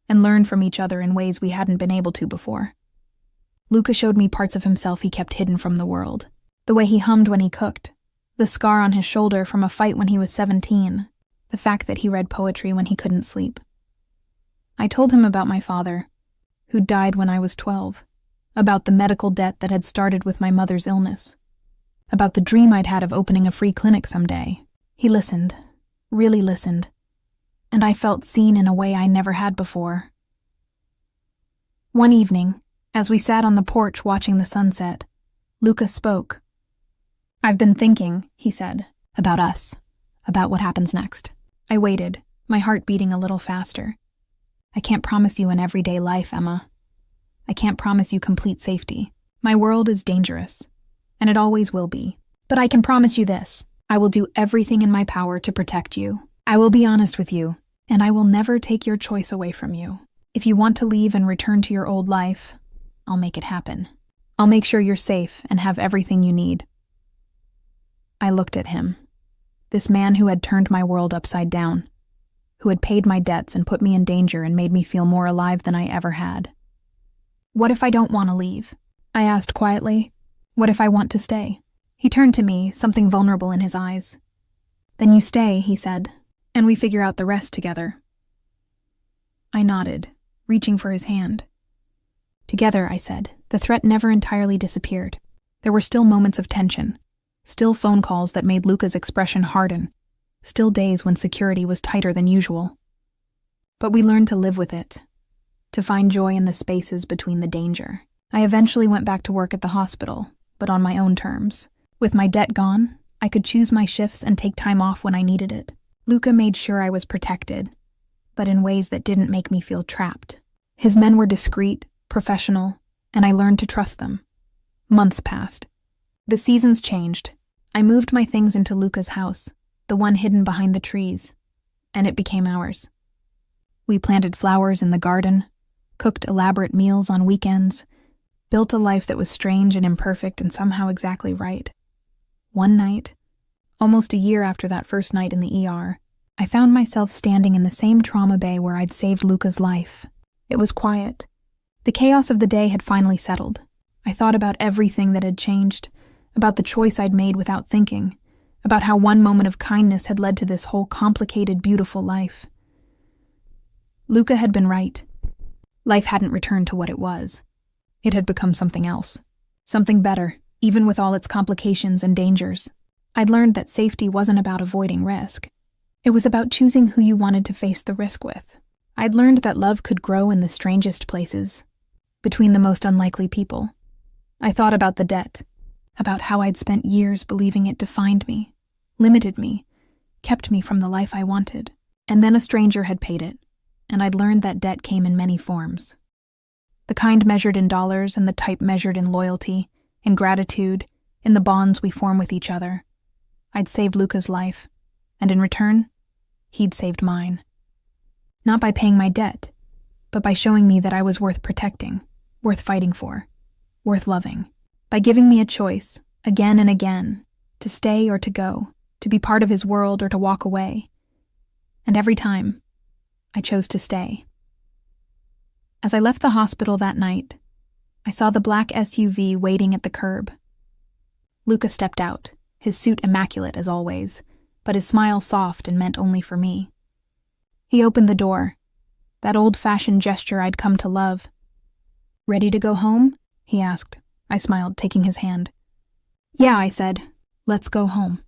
and learn from each other in ways we hadn't been able to before. Luca showed me parts of himself he kept hidden from the world. The way he hummed when he cooked, the scar on his shoulder from a fight when he was 17, the fact that he read poetry when he couldn't sleep. I told him about my father, who died when I was 12, about the medical debt that had started with my mother's illness, about the dream I'd had of opening a free clinic someday. He listened, really listened, and I felt seen in a way I never had before. One evening, as we sat on the porch watching the sunset, Luca spoke. "I've been thinking," he said, "about us, about what happens next." I waited, my heart beating a little faster. "I can't promise you an everyday life, Emma. I can't promise you complete safety. My world is dangerous, and it always will be. But I can promise you this. I will do everything in my power to protect you. I will be honest with you, and I will never take your choice away from you. If you want to leave and return to your old life, I'll make it happen. I'll make sure you're safe and have everything you need." I looked at him, this man who had turned my world upside down, who had paid my debts and put me in danger and made me feel more alive than I ever had. "What if I don't want to leave?" I asked quietly. "What if I want to stay?" He turned to me, something vulnerable in his eyes. "Then you stay," he said, "and we figure out the rest together." I nodded, reaching for his hand. Together, I said, the threat never entirely disappeared. There were still moments of tension, still phone calls that made Luca's expression harden, still days when security was tighter than usual. But we learned to live with it, to find joy in the spaces between the danger. I eventually went back to work at the hospital, but on my own terms. With my debt gone, I could choose my shifts and take time off when I needed it. Luca made sure I was protected, but in ways that didn't make me feel trapped. His men were discreet, professional, and I learned to trust them. Months passed. The seasons changed. I moved my things into Luca's house, the one hidden behind the trees, and it became ours. We planted flowers in the garden, cooked elaborate meals on weekends, built a life that was strange and imperfect and somehow exactly right. One night, almost a year after that first night in the ER, I found myself standing in the same trauma bay where I'd saved Luca's life. It was quiet. The chaos of the day had finally settled. I thought about everything that had changed, about the choice I'd made without thinking, about how one moment of kindness had led to this whole complicated, beautiful life. Luca had been right. Life hadn't returned to what it was. It had become something else. Something better, even with all its complications and dangers. I'd learned that safety wasn't about avoiding risk. It was about choosing who you wanted to face the risk with. I'd learned that love could grow in the strangest places, between the most unlikely people. I thought about the debt, about how I'd spent years believing it defined me, limited me, kept me from the life I wanted. And then a stranger had paid it, and I'd learned that debt came in many forms. The kind measured in dollars and the type measured in loyalty, in gratitude, in the bonds we form with each other. I'd saved Luca's life, and in return, he'd saved mine. Not by paying my debt, but by showing me that I was worth protecting, worth fighting for, worth loving. By giving me a choice, again and again, to stay or to go, to be part of his world or to walk away. And every time, I chose to stay. As I left the hospital that night, I saw the black SUV waiting at the curb. Luca stepped out, his suit immaculate as always, but his smile soft and meant only for me. He opened the door, that old-fashioned gesture I'd come to love. "Ready to go home?" he asked. I smiled, taking his hand. "Yeah," I said. "Let's go home."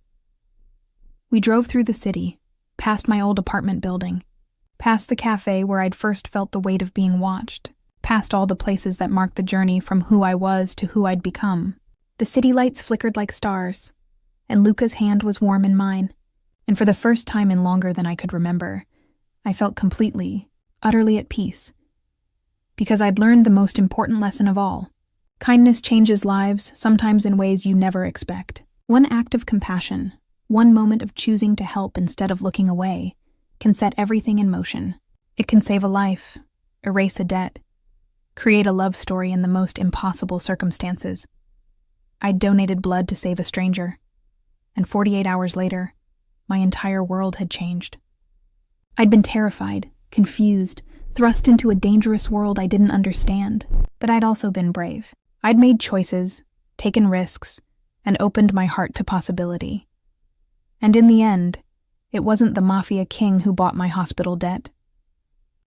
We drove through the city, past my old apartment building, past the cafe where I'd first felt the weight of being watched, past all the places that marked the journey from who I was to who I'd become. The city lights flickered like stars, and Luca's hand was warm in mine, and for the first time in longer than I could remember, I felt completely, utterly at peace. Because I'd learned the most important lesson of all. Kindness changes lives, sometimes in ways you never expect. One act of compassion, one moment of choosing to help instead of looking away, can set everything in motion. It can save a life, erase a debt, create a love story in the most impossible circumstances. I'd donated blood to save a stranger, and 48 hours later, my entire world had changed. I'd been terrified, confused, thrust into a dangerous world I didn't understand. But I'd also been brave. I'd made choices, taken risks, and opened my heart to possibility. And in the end, it wasn't the Mafia king who bought my hospital debt.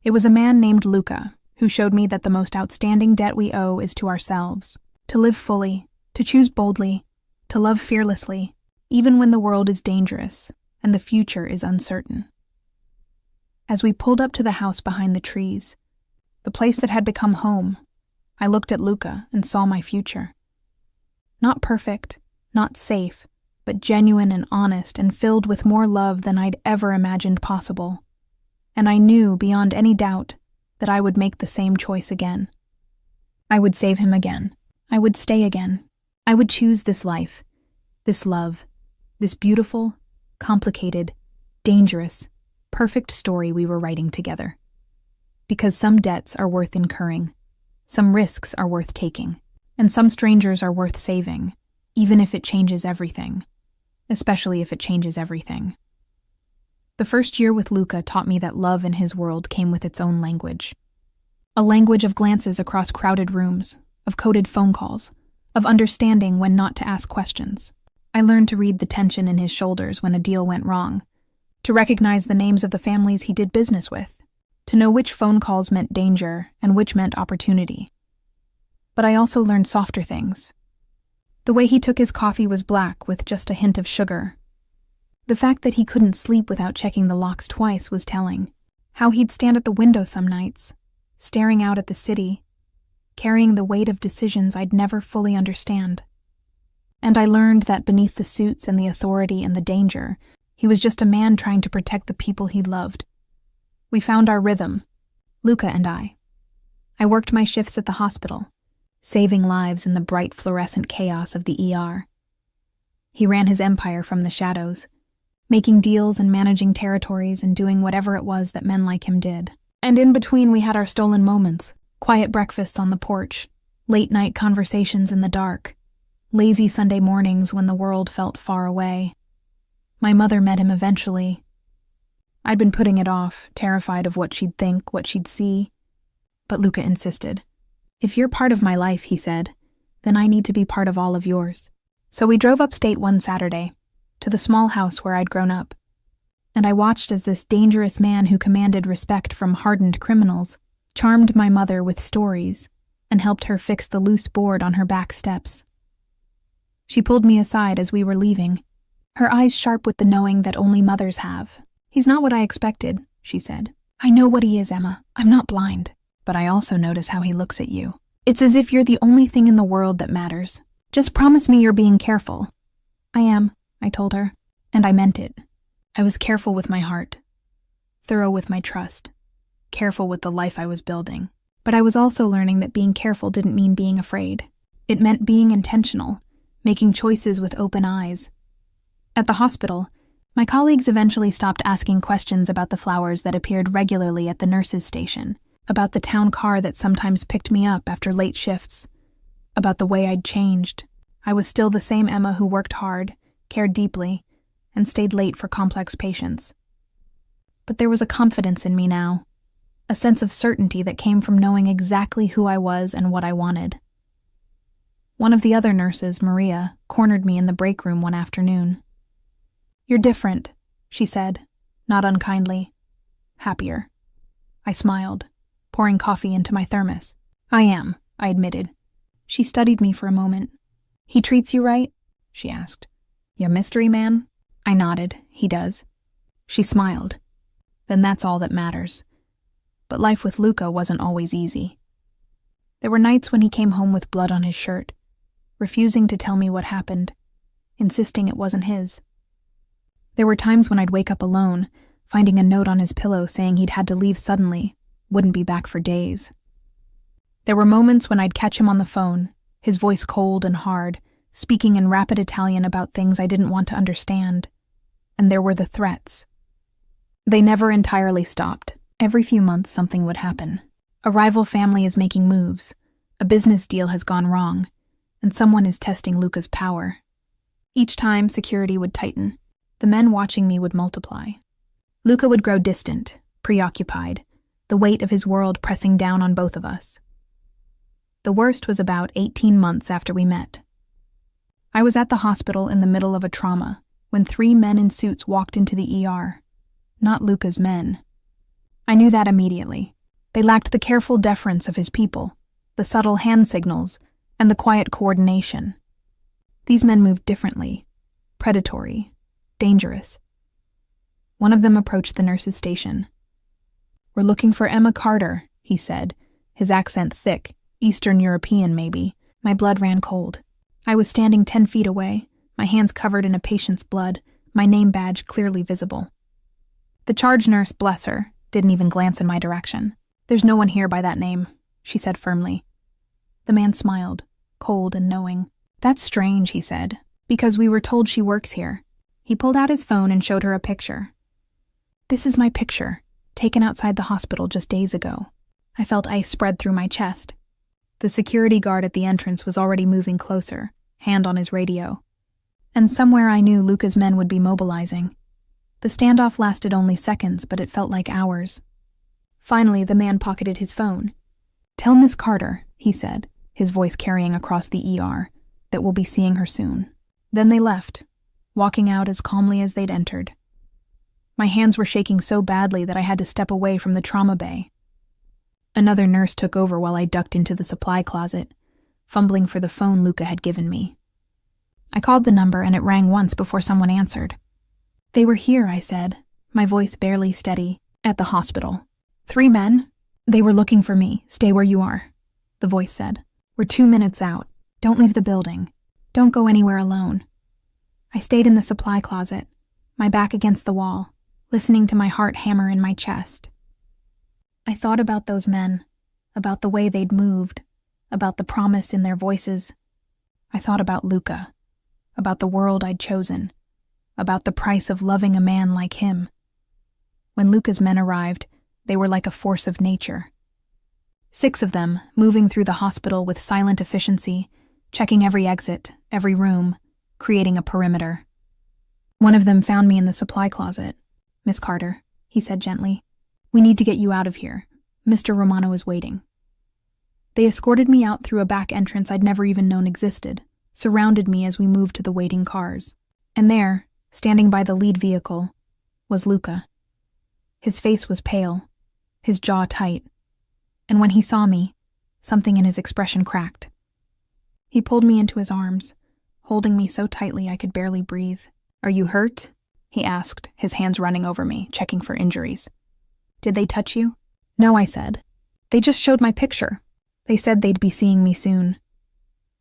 It was a man named Luca who showed me that the most outstanding debt we owe is to ourselves, to live fully, to choose boldly, to love fearlessly, even when the world is dangerous and the future is uncertain. As we pulled up to the house behind the trees, the place that had become home, I looked at Luca and saw my future. Not perfect, not safe, but genuine and honest and filled with more love than I'd ever imagined possible. And I knew beyond any doubt that I would make the same choice again. I would save him again. I would stay again. I would choose this life, this love, this beautiful, complicated, dangerous, perfect story we were writing together. Because some debts are worth incurring, some risks are worth taking, and some strangers are worth saving, even if it changes everything, especially if it changes everything. The first year with Luca taught me that love in his world came with its own language. A language of glances across crowded rooms, of coded phone calls, of understanding when not to ask questions. I learned to read the tension in his shoulders when a deal went wrong, to recognize the names of the families he did business with, to know which phone calls meant danger and which meant opportunity. But I also learned softer things. The way he took his coffee was black with just a hint of sugar. The fact that he couldn't sleep without checking the locks twice was telling. How he'd stand at the window some nights, staring out at the city, carrying the weight of decisions I'd never fully understand. And I learned that beneath the suits and the authority and the danger, he was just a man trying to protect the people he loved. We found our rhythm, Luca and I. I worked my shifts at the hospital, saving lives in the bright fluorescent chaos of the ER. He ran his empire from the shadows, making deals and managing territories and doing whatever it was that men like him did. And in between we had our stolen moments, quiet breakfasts on the porch, late-night conversations in the dark, lazy Sunday mornings when the world felt far away. My mother met him eventually. I'd been putting it off, terrified of what she'd think, what she'd see. But Luca insisted. "If you're part of my life," he said, "then I need to be part of all of yours." So we drove upstate one Saturday, to the small house where I'd grown up, and I watched as this dangerous man who commanded respect from hardened criminals charmed my mother with stories and helped her fix the loose board on her back steps. She pulled me aside as we were leaving, her eyes sharp with the knowing that only mothers have. "He's not what I expected," she said. "I know what he is, Emma. I'm not blind. But I also notice how he looks at you. It's as if you're the only thing in the world that matters. Just promise me you're being careful." "I am," I told her, and I meant it. I was careful with my heart, thorough with my trust, careful with the life I was building. But I was also learning that being careful didn't mean being afraid. It meant being intentional, making choices with open eyes. At the hospital, my colleagues eventually stopped asking questions about the flowers that appeared regularly at the nurses' station, about the town car that sometimes picked me up after late shifts, about the way I'd changed. I was still the same Emma who worked hard, cared deeply, and stayed late for complex patients. But there was a confidence in me now, a sense of certainty that came from knowing exactly who I was and what I wanted. One of the other nurses, Maria, cornered me in the break room one afternoon. "You're different," she said, not unkindly. "Happier." I smiled, pouring coffee into my thermos. "I am," I admitted. She studied me for a moment. "He treats you right?" she asked. "Ya mystery man?" I nodded. "He does." She smiled. "Then that's all that matters." But life with Luca wasn't always easy. There were nights when he came home with blood on his shirt, refusing to tell me what happened, insisting it wasn't his. There were times when I'd wake up alone, finding a note on his pillow saying he'd had to leave suddenly, wouldn't be back for days. There were moments when I'd catch him on the phone, his voice cold and hard, speaking in rapid Italian about things I didn't want to understand. And there were the threats. They never entirely stopped. Every few months something would happen. A rival family is making moves, a business deal has gone wrong, and someone is testing Luca's power. Each time, security would tighten. The men watching me would multiply. Luca would grow distant, preoccupied, the weight of his world pressing down on both of us. The worst was about 18 months after we met. I was at the hospital in the middle of a trauma when 3 men in suits walked into the ER. Not Luca's men. I knew that immediately. They lacked the careful deference of his people, the subtle hand signals, and the quiet coordination. These men moved differently, predatory, dangerous. One of them approached the nurse's station. "We're looking for Emma Carter," he said, his accent thick, Eastern European maybe. My blood ran cold. I was standing 10 feet away, my hands covered in a patient's blood, my name badge clearly visible. The charge nurse, bless her, didn't even glance in my direction. "There's no one here by that name," she said firmly. The man smiled, cold and knowing. "That's strange," he said, "because we were told she works here." He pulled out his phone and showed her a picture. "This is my picture, taken outside the hospital just days ago." I felt ice spread through my chest. The security guard at the entrance was already moving closer, hand on his radio. And somewhere I knew Luca's men would be mobilizing. The standoff lasted only seconds, but it felt like hours. Finally, the man pocketed his phone. "Tell Miss Carter," he said, his voice carrying across the ER, "that we'll be seeing her soon." Then they left, walking out as calmly as they'd entered. My hands were shaking so badly that I had to step away from the trauma bay. Another nurse took over while I ducked into the supply closet, fumbling for the phone Luca had given me. I called the number and it rang once before someone answered. "They were here," I said, my voice barely steady, "at the hospital. 3 men? They were looking for me. Stay where you are," the voice said. "We're 2 minutes out. Don't leave the building. Don't go anywhere alone." I stayed in the supply closet, my back against the wall, listening to my heart hammer in my chest. I thought about those men, about the way they'd moved, about the promise in their voices. I thought about Luca, about the world I'd chosen, about the price of loving a man like him. When Luca's men arrived, they were like a force of nature. 6 of them, moving through the hospital with silent efficiency, checking every exit, every room, creating a perimeter. One of them found me in the supply closet. "Miss Carter," he said gently, "we need to get you out of here. Mr. Romano is waiting." They escorted me out through a back entrance I'd never even known existed, surrounded me as we moved to the waiting cars. And there, standing by the lead vehicle, was Luca. His face was pale, his jaw tight, and when he saw me, something in his expression cracked. He pulled me into his arms, holding me so tightly I could barely breathe. "Are you hurt?" he asked, his hands running over me, checking for injuries. "Did they touch you?" "No," I said. "They just showed my picture. They said they'd be seeing me soon."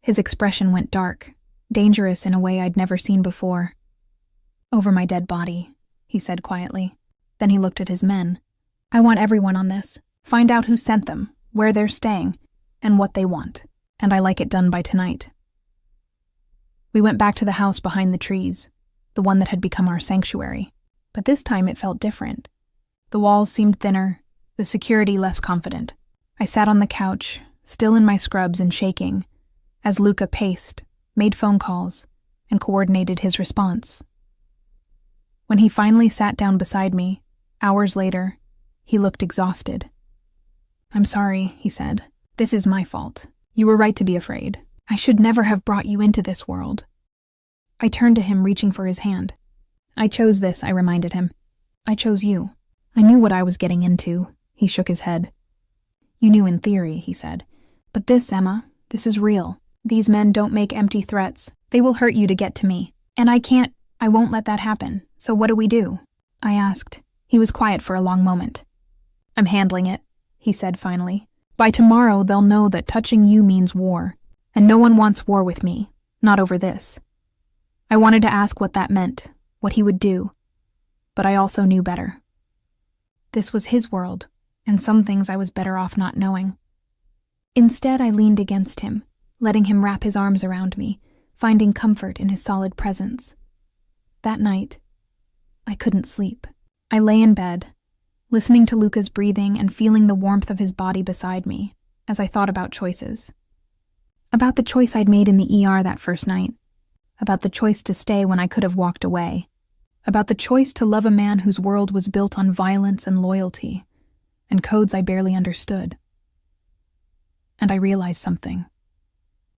His expression went dark, dangerous in a way I'd never seen before. "Over my dead body," he said quietly. Then he looked at his men. "I want everyone on this. Find out who sent them, where they're staying, and what they want. And I like it done by tonight." We went back to the house behind the trees, the one that had become our sanctuary. But this time it felt different. The walls seemed thinner, the security less confident. I sat on the couch, still in my scrubs and shaking, as Luca paced, made phone calls, and coordinated his response. When he finally sat down beside me, hours later, he looked exhausted. "I'm sorry," he said. "This is my fault. You were right to be afraid. I should never have brought you into this world." I turned to him, reaching for his hand. "I chose this," I reminded him. "I chose you. I knew what I was getting into." He shook his head. "You knew in theory," he said. "But this, Emma, this is real. These men don't make empty threats. They will hurt you to get to me. And I won't let that happen. So what do we do?" I asked. He was quiet for a long moment. "I'm handling it," he said finally. "By tomorrow, they'll know that touching you means war. And no one wants war with me. Not over this." I wanted to ask what that meant, what he would do. But I also knew better. This was his world, and some things I was better off not knowing. Instead, I leaned against him, letting him wrap his arms around me, finding comfort in his solid presence. That night, I couldn't sleep. I lay in bed, listening to Luca's breathing and feeling the warmth of his body beside me as I thought about choices. About the choice I'd made in the ER that first night. About the choice to stay when I could have walked away. About the choice to love a man whose world was built on violence and loyalty. and codes I barely understood. And I realized something.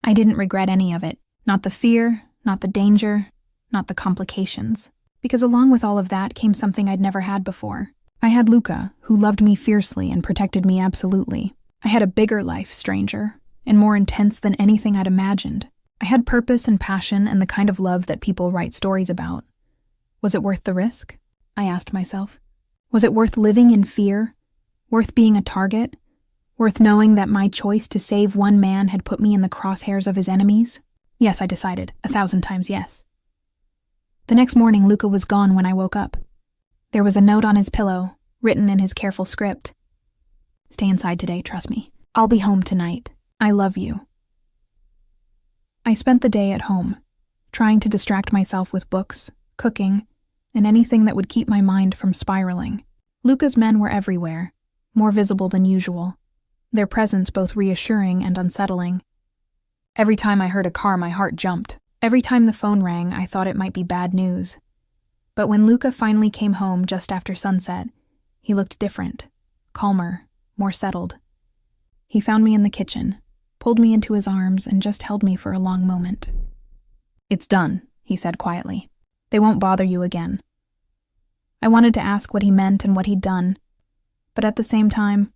I didn't regret any of it. Not the fear, not the danger, not the complications. Because along with all of that came something I'd never had before. I had Luca, who loved me fiercely and protected me absolutely. I had a bigger life, stranger, and more intense than anything I'd imagined. I had purpose and passion and the kind of love that people write stories about. Was it worth the risk? I asked myself. Was it worth living in fear? Worth being a target? Worth knowing that my choice to save one man had put me in the crosshairs of his enemies? Yes, I decided, 1,000 times yes. The next morning, Luca was gone when I woke up. There was a note on his pillow, written in his careful script. Stay inside today, trust me. I'll be home tonight. I love you. I spent the day at home, trying to distract myself with books, cooking, and anything that would keep my mind from spiraling. Luca's men were everywhere, more visible than usual, their presence both reassuring and unsettling. Every time I heard a car, my heart jumped. Every time the phone rang, I thought it might be bad news. But when Luca finally came home just after sunset, he looked different, calmer, more settled. He found me in the kitchen, pulled me into his arms, and just held me for a long moment. It's done, he said quietly. They won't bother you again. I wanted to ask what he meant and what he'd done, but at the same time,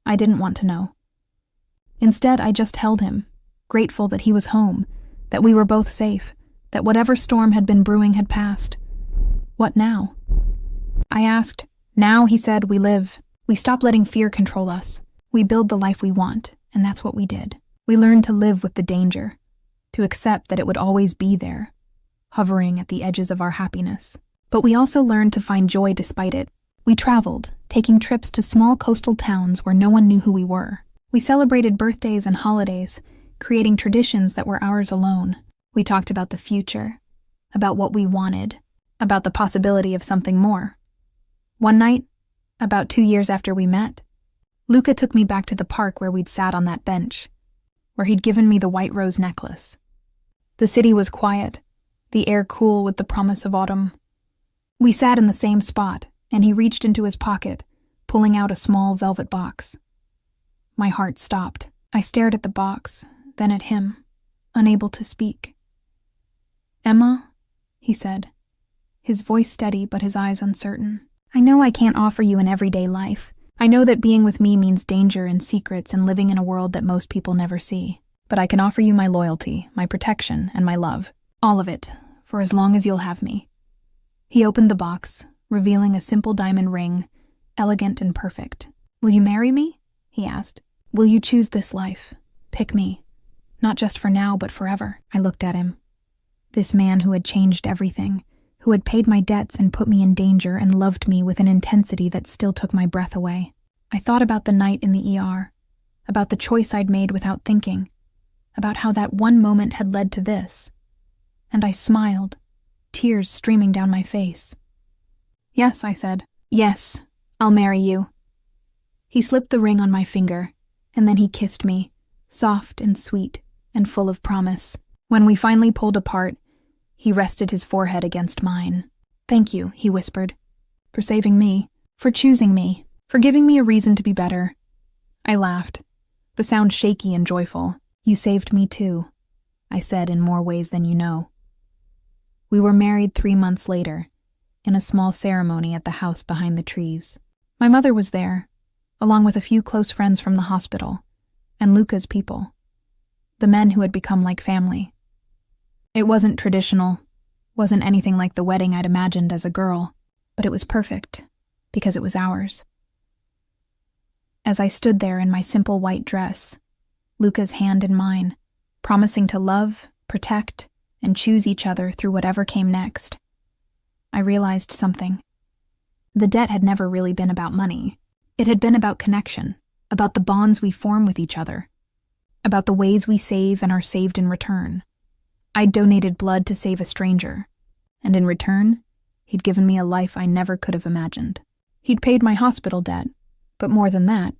I didn't want to know. Instead, I just held him, grateful that he was home, that we were both safe, that whatever storm had been brewing had passed. What now? I asked. Now, he said, we live. We stop letting fear control us. We build the life we want, and that's what we did. We learned to live with the danger, to accept that it would always be there, hovering at the edges of our happiness. But we also learned to find joy despite it. We traveled, taking trips to small coastal towns where no one knew who we were. We celebrated birthdays and holidays, creating traditions that were ours alone. We talked about the future, about what we wanted, about the possibility of something more. One night, about 2 years after we met, Luca took me back to the park where we'd sat on that bench, where he'd given me the white rose necklace. The city was quiet, the air cool with the promise of autumn. We sat in the same spot, and he reached into his pocket, pulling out a small velvet box. My heart stopped. I stared at the box, then at him, unable to speak. Emma, he said, his voice steady but his eyes uncertain. I know I can't offer you an everyday life. I know that being with me means danger and secrets and living in a world that most people never see. But I can offer you my loyalty, my protection, and my love. All of it, for as long as you'll have me. He opened the box, revealing a simple diamond ring, elegant and perfect. Will you marry me? He asked. Will you choose this life? Pick me. Not just for now, but forever. I looked at him. This man who had changed everything, who had paid my debts and put me in danger and loved me with an intensity that still took my breath away. I thought about the night in the ER, about the choice I'd made without thinking, about how that one moment had led to this. And I smiled, tears streaming down my face. Yes, I said. Yes, I'll marry you. He slipped the ring on my finger, and then he kissed me, soft and sweet and full of promise. When we finally pulled apart, he rested his forehead against mine. Thank you, he whispered, for saving me, for choosing me, for giving me a reason to be better. I laughed, the sound shaky and joyful. You saved me too, I said in more ways than you know. We were married 3 months later, in a small ceremony at the house behind the trees. My mother was there, along with a few close friends from the hospital, and Luca's people, the men who had become like family. It wasn't traditional, wasn't anything like the wedding I'd imagined as a girl, but it was perfect, because it was ours. As I stood there in my simple white dress, Luca's hand in mine, promising to love, protect, and choose each other through whatever came next, I realized something. The debt had never really been about money. It had been about connection, about the bonds we form with each other, about the ways we save and are saved in return. I'd donated blood to save a stranger, and in return, he'd given me a life I never could have imagined. He'd paid my hospital debt, but more than that,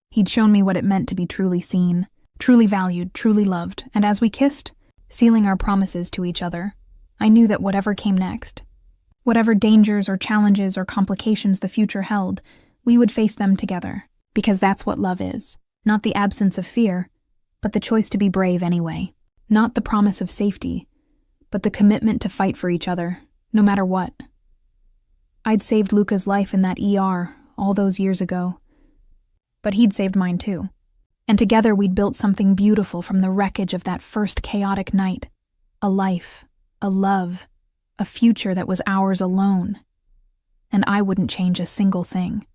he'd shown me what it meant to be truly seen, truly valued, truly loved, and as we kissed, sealing our promises to each other, I knew that whatever came next, whatever dangers or challenges or complications the future held, We would face them together, because that's what love is. Not the absence of fear, but the choice to be brave anyway. Not the promise of safety, but the commitment to fight for each other, no matter what. I'd saved Luca's life in that ER all those years ago, but he'd saved mine too. And together we'd built something beautiful from the wreckage of that first chaotic night. A life, a love, a future that was ours alone. And I wouldn't change a single thing.